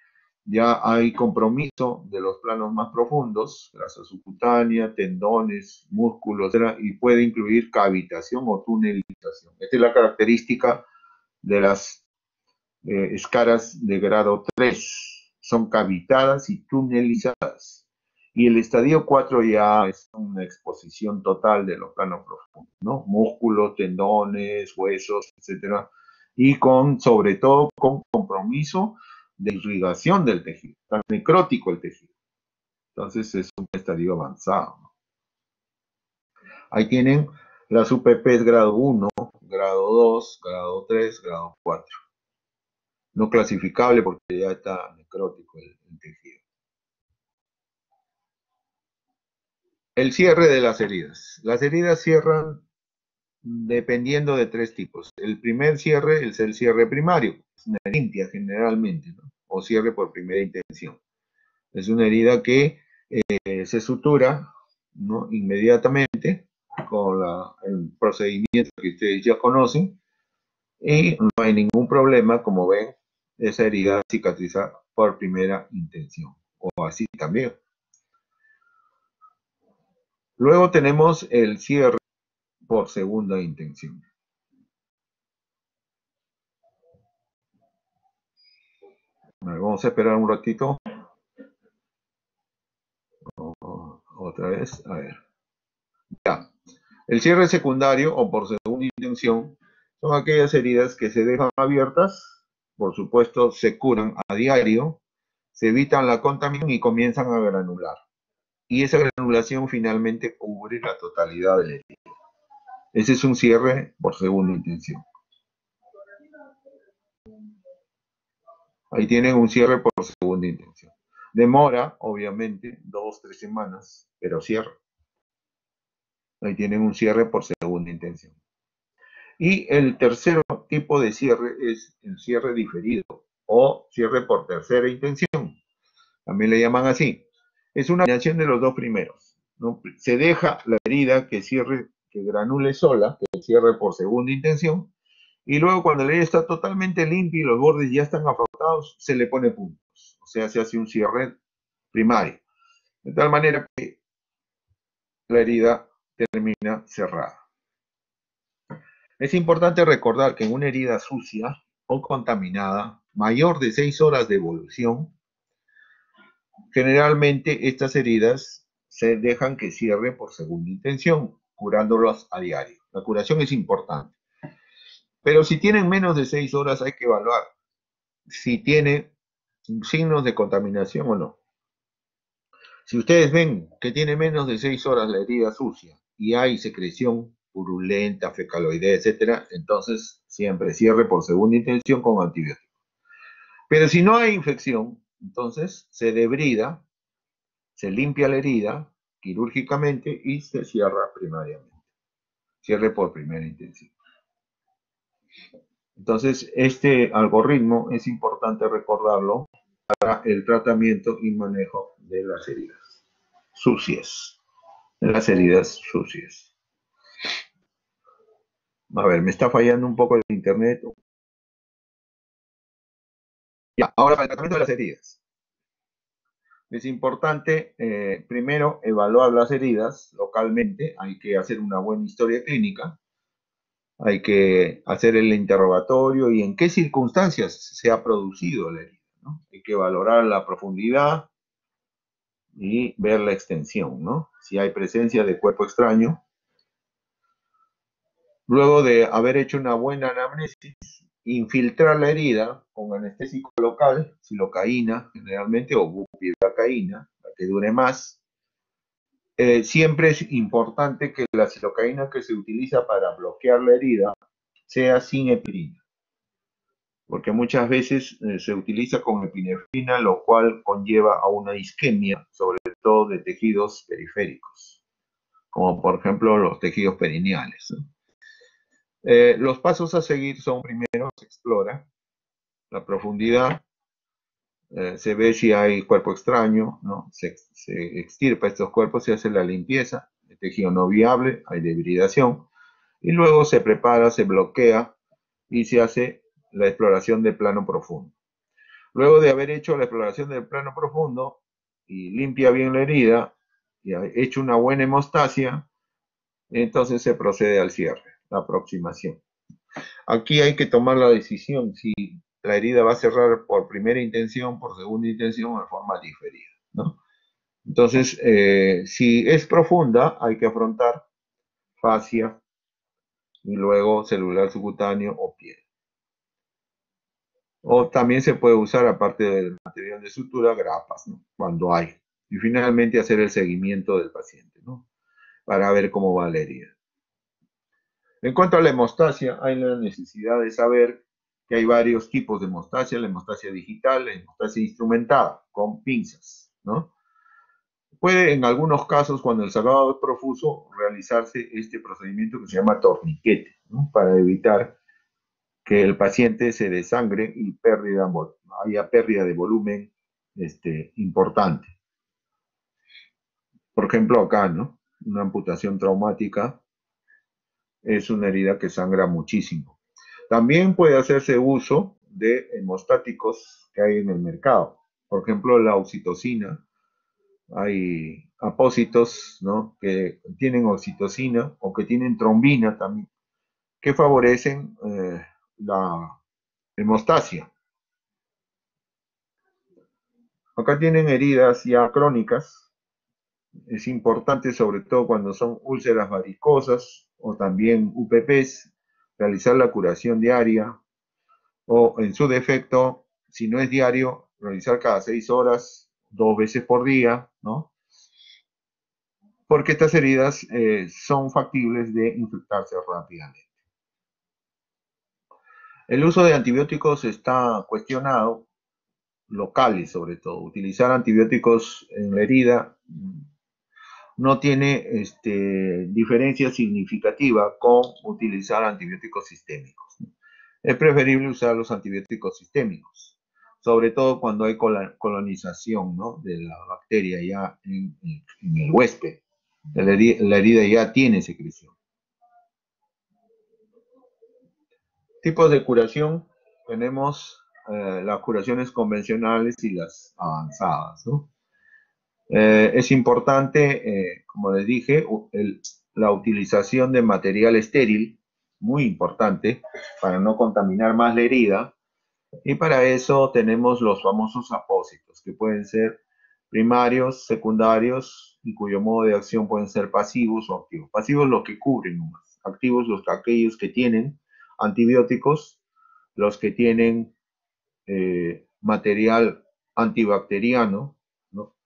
ya hay compromiso de los planos más profundos, grasa subcutánea, tendones, músculos, etc., y puede incluir cavitación o tunelización. Esta es la característica de las escaras de grado 3. Son cavitadas y tunelizadas. Y el estadio 4 ya es una exposición total de los planos profundos, ¿no? Músculos, tendones, huesos, etcétera. Y sobre todo, con compromiso de irrigación del tejido. Está necrótico el tejido. Entonces es un estadio avanzado, ¿no? Ahí tienen las UPPs grado 1, grado 2, grado 3, grado 4. No clasificable porque ya está necrótico el tejido. El cierre de las heridas. Las heridas cierran dependiendo de tres tipos. El primer cierre es el cierre primario, es una limpia generalmente, ¿no? O cierre por primera intención. Es una herida que se sutura, ¿no? Inmediatamente con el procedimiento que ustedes ya conocen y no hay ningún problema, como ven, esa herida cicatriza por primera intención, o así también. Luego tenemos el cierre por segunda intención. Vamos a esperar un ratito. Otra vez, a ver. Ya. El cierre secundario o por segunda intención son aquellas heridas que se dejan abiertas, por supuesto se curan a diario, se evitan la contaminación y comienzan a granular. Y esa granulación finalmente cubre la totalidad de la herida. Ese es un cierre por segunda intención. Ahí tienen un cierre por segunda intención. Demora, obviamente, 2-3 semanas, pero cierra. Ahí tienen un cierre por segunda intención. Y el tercer tipo de cierre es el cierre diferido o cierre por tercera intención. También le llaman así. Es una combinación de los dos primeros, ¿no? Se deja la herida que cierre, que granule sola, que cierre por segunda intención, y luego cuando la herida está totalmente limpia y los bordes ya están afrotados, se le pone puntos. O sea, se hace un cierre primario. De tal manera que la herida termina cerrada. Es importante recordar que en una herida sucia o contaminada, mayor de 6 horas de evolución, generalmente estas heridas se dejan que cierre por segunda intención, curándolas a diario. La curación es importante. Pero si tienen menos de 6 horas hay que evaluar si tiene signos de contaminación o no. Si ustedes ven que tiene menos de 6 horas la herida sucia y hay secreción purulenta, fecaloidea, etcétera, entonces siempre cierre por segunda intención con antibiótico. Pero si no hay infección, entonces se debrida, se limpia la herida quirúrgicamente y se cierra primariamente. Cierre por primera intención. Entonces, este algoritmo es importante recordarlo para el tratamiento y manejo de las heridas sucias. De las heridas sucias. A ver, me está fallando un poco el internet. Ya, ahora para el tratamiento de las heridas. Es importante, primero, evaluar las heridas localmente. Hay que hacer una buena historia clínica. Hay que hacer el interrogatorio y en qué circunstancias se ha producido la herida, ¿no? Hay que valorar la profundidad y ver la extensión, ¿no? Si hay presencia de cuerpo extraño. Luego de haber hecho una buena anamnesis, infiltrar la herida con anestésico local, silocaína generalmente, o bupivacaína, para que dure más. Siempre es importante que la silocaína que se utiliza para bloquear la herida sea sin epinefrina, porque muchas veces se utiliza con epinefrina, lo cual conlleva a una isquemia, sobre todo de tejidos periféricos, como por ejemplo los tejidos perineales, ¿no? Los pasos a seguir son: primero se explora la profundidad, se ve si hay cuerpo extraño, ¿no? Se extirpa estos cuerpos, se hace la limpieza, el tejido no viable, hay debridación, y luego se prepara, se bloquea y se hace la exploración del plano profundo. Luego de haber hecho la exploración del plano profundo y limpia bien la herida y ha hecho una buena hemostasia, entonces se procede al cierre, la aproximación. Aquí hay que tomar la decisión si la herida va a cerrar por primera intención, por segunda intención o de forma diferida, ¿no? Entonces, si es profunda, hay que afrontar fascia y luego celular subcutáneo o piel. O también se puede usar, aparte del material de sutura, grapas, ¿no? Cuando hay. Y finalmente hacer el seguimiento del paciente, ¿no? Para ver cómo va la herida. En cuanto a la hemostasia, hay la necesidad de saber que hay varios tipos de hemostasia: la hemostasia digital, la hemostasia instrumentada, con pinzas, ¿no? Puede, en algunos casos, cuando el sangrado es profuso, realizarse este procedimiento que se llama torniquete, ¿no? Para evitar que el paciente se desangre y haya pérdida de volumen importante. Por ejemplo, acá, ¿no? Una amputación traumática es una herida que sangra muchísimo. También puede hacerse uso de hemostáticos que hay en el mercado. Por ejemplo, la oxitocina. Hay apósitos, ¿no?, que tienen oxitocina o que tienen trombina también, que favorecen la hemostasia. Acá tienen heridas ya crónicas. Es importante, sobre todo cuando son úlceras varicosas o también UPPs, realizar la curación diaria, o en su defecto, si no es diario, realizar cada 6 horas, 2 veces por día, ¿no? Porque estas heridas son factibles de infectarse rápidamente. El uso de antibióticos está cuestionado, locales sobre todo. Utilizar antibióticos en la herida no tiene diferencia significativa con utilizar antibióticos sistémicos. Es preferible usar los antibióticos sistémicos, sobre todo cuando hay colonización, ¿no?, de la bacteria ya en el huésped. La herida ya tiene secreción. Tipos de curación: tenemos las curaciones convencionales y las avanzadas, ¿no? Es importante, como les dije, la utilización de material estéril, muy importante, para no contaminar más la herida. Y para eso tenemos los famosos apósitos, que pueden ser primarios, secundarios, y cuyo modo de acción pueden ser pasivos o activos. Pasivos los que cubren nomás, activos aquellos que tienen antibióticos, los que tienen material antibacteriano, ¿no?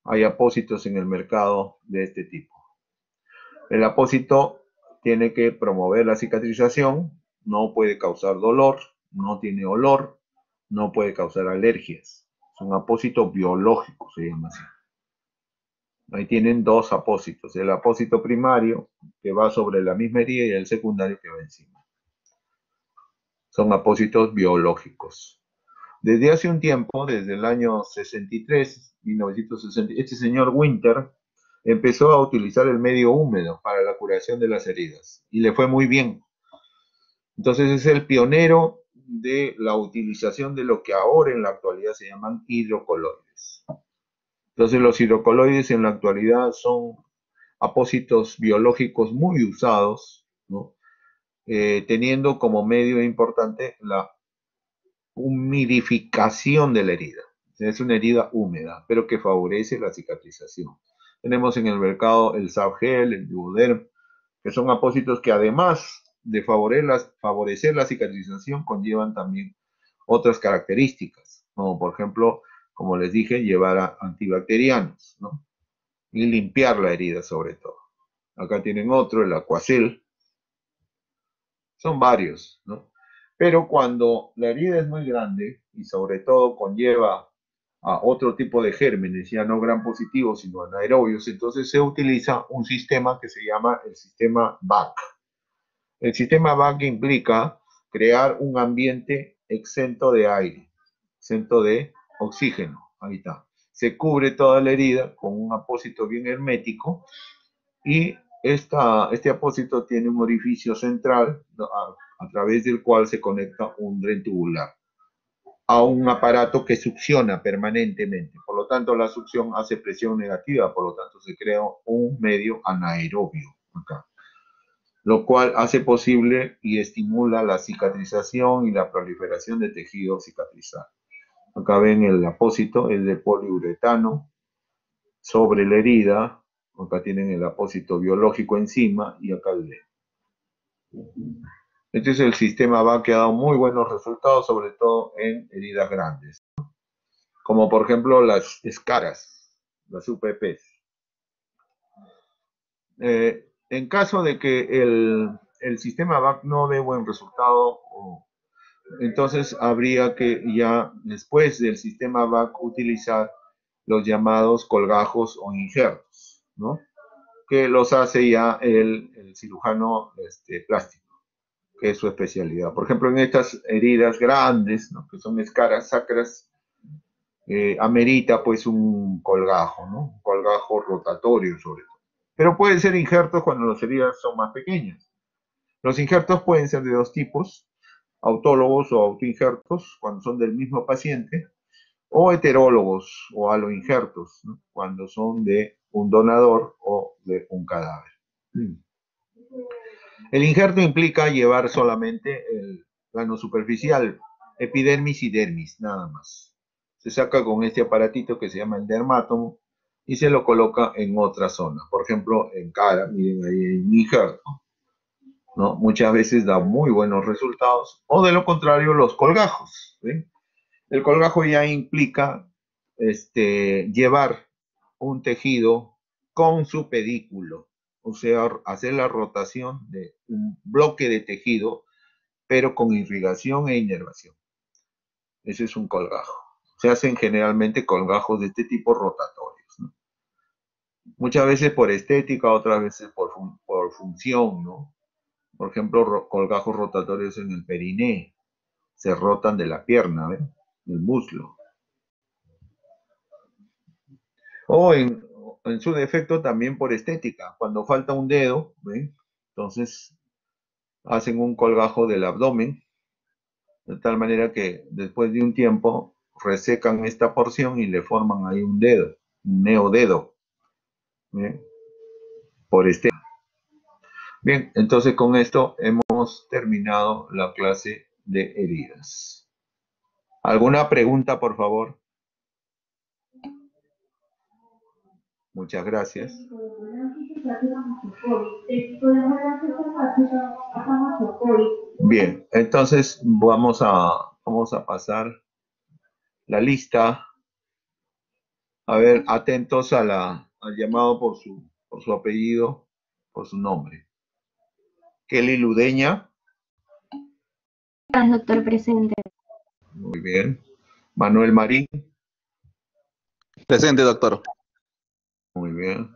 Hay apósitos en el mercado de este tipo. El apósito tiene que promover la cicatrización, no puede causar dolor, no tiene olor, no puede causar alergias. Es un apósito biológico, se llama así. Ahí tienen dos apósitos: el apósito primario, que va sobre la misma herida, y el secundario, que va encima. Son apósitos biológicos. Desde hace un tiempo, desde el año 63, 1960, este señor Winter empezó a utilizar el medio húmedo para la curación de las heridas y le fue muy bien. Entonces es el pionero de la utilización de lo que ahora en la actualidad se llaman hidrocoloides. Entonces los hidrocoloides en la actualidad son apósitos biológicos muy usados, ¿no? Teniendo como medio importante la humidificación de la herida. Es una herida húmeda, pero que favorece la cicatrización. Tenemos en el mercado el Sabgel, el Duoderm, que son apósitos que además de favorecer la cicatrización, conllevan también otras características, como por ejemplo, como les dije, llevar a antibacterianos, ¿no? Y limpiar la herida sobre todo. Acá tienen otro, el Aquacel. Son varios, ¿no? Pero cuando la herida es muy grande y sobre todo conlleva a otro tipo de gérmenes, ya no gram positivos, sino anaerobios, entonces se utiliza un sistema que se llama el sistema BAC. El sistema BAC implica crear un ambiente exento de aire, exento de oxígeno. Ahí está. Se cubre toda la herida con un apósito bien hermético y este apósito tiene un orificio central a través del cual se conecta un dren tubular a un aparato que succiona permanentemente. Por lo tanto, la succión hace presión negativa, por lo tanto se crea un medio anaerobio acá, lo cual hace posible y estimula la cicatrización y la proliferación de tejido cicatrizal. Acá ven el apósito, es de poliuretano sobre la herida. Acá tienen el apósito biológico encima y acá el D. Entonces el sistema BAC ha dado muy buenos resultados, sobre todo en heridas grandes, como por ejemplo las escaras, las UPPs. En caso de que el sistema BAC no dé buen resultado, entonces habría que ya después del sistema BAC utilizar los llamados colgajos o injertos, ¿no? Que los hace ya el cirujano plástico, que es su especialidad. Por ejemplo, en estas heridas grandes, ¿no? Que son escaras sacras, amerita pues un colgajo, ¿no? Un colgajo rotatorio sobre todo. Pero pueden ser injertos cuando las heridas son más pequeñas. Los injertos pueden ser de dos tipos, autólogos o autoinjertos, cuando son del mismo paciente, o heterólogos o aloinjertos, ¿no? Cuando son de un donador o de un cadáver. El injerto implica llevar solamente el plano superficial, epidermis y dermis, nada más. Se saca con este aparatito que se llama el dermátomo y se lo coloca en otra zona. Por ejemplo, en cara, miren ahí el injerto, ¿no? Muchas veces da muy buenos resultados. O de lo contrario, los colgajos, ¿sí? El colgajo ya implica llevar un tejido con su pedículo, o sea, hacer la rotación de un bloque de tejido, pero con irrigación e inervación. Ese es un colgajo. Se hacen generalmente colgajos de este tipo rotatorios, ¿no? Muchas veces por estética, otras veces por función, ¿no? Por ejemplo, colgajos rotatorios en el periné, se rotan de la pierna, ¿ven? Del muslo. O en su defecto también por estética. Cuando falta un dedo, ¿ven? Entonces hacen un colgajo del abdomen, de tal manera que después de un tiempo resecan esta porción y le forman ahí un dedo, un neodedo, ¿ven? Por este. Bien, entonces con esto hemos terminado la clase de heridas. ¿Alguna pregunta, por favor? Muchas gracias. Bien, entonces vamos a pasar la lista. A ver, atentos al llamado por su apellido, por su nombre. Kelly Ludeña. Doctor, presente. Muy bien. Manuel Marín. Presente, doctor. Muy bien.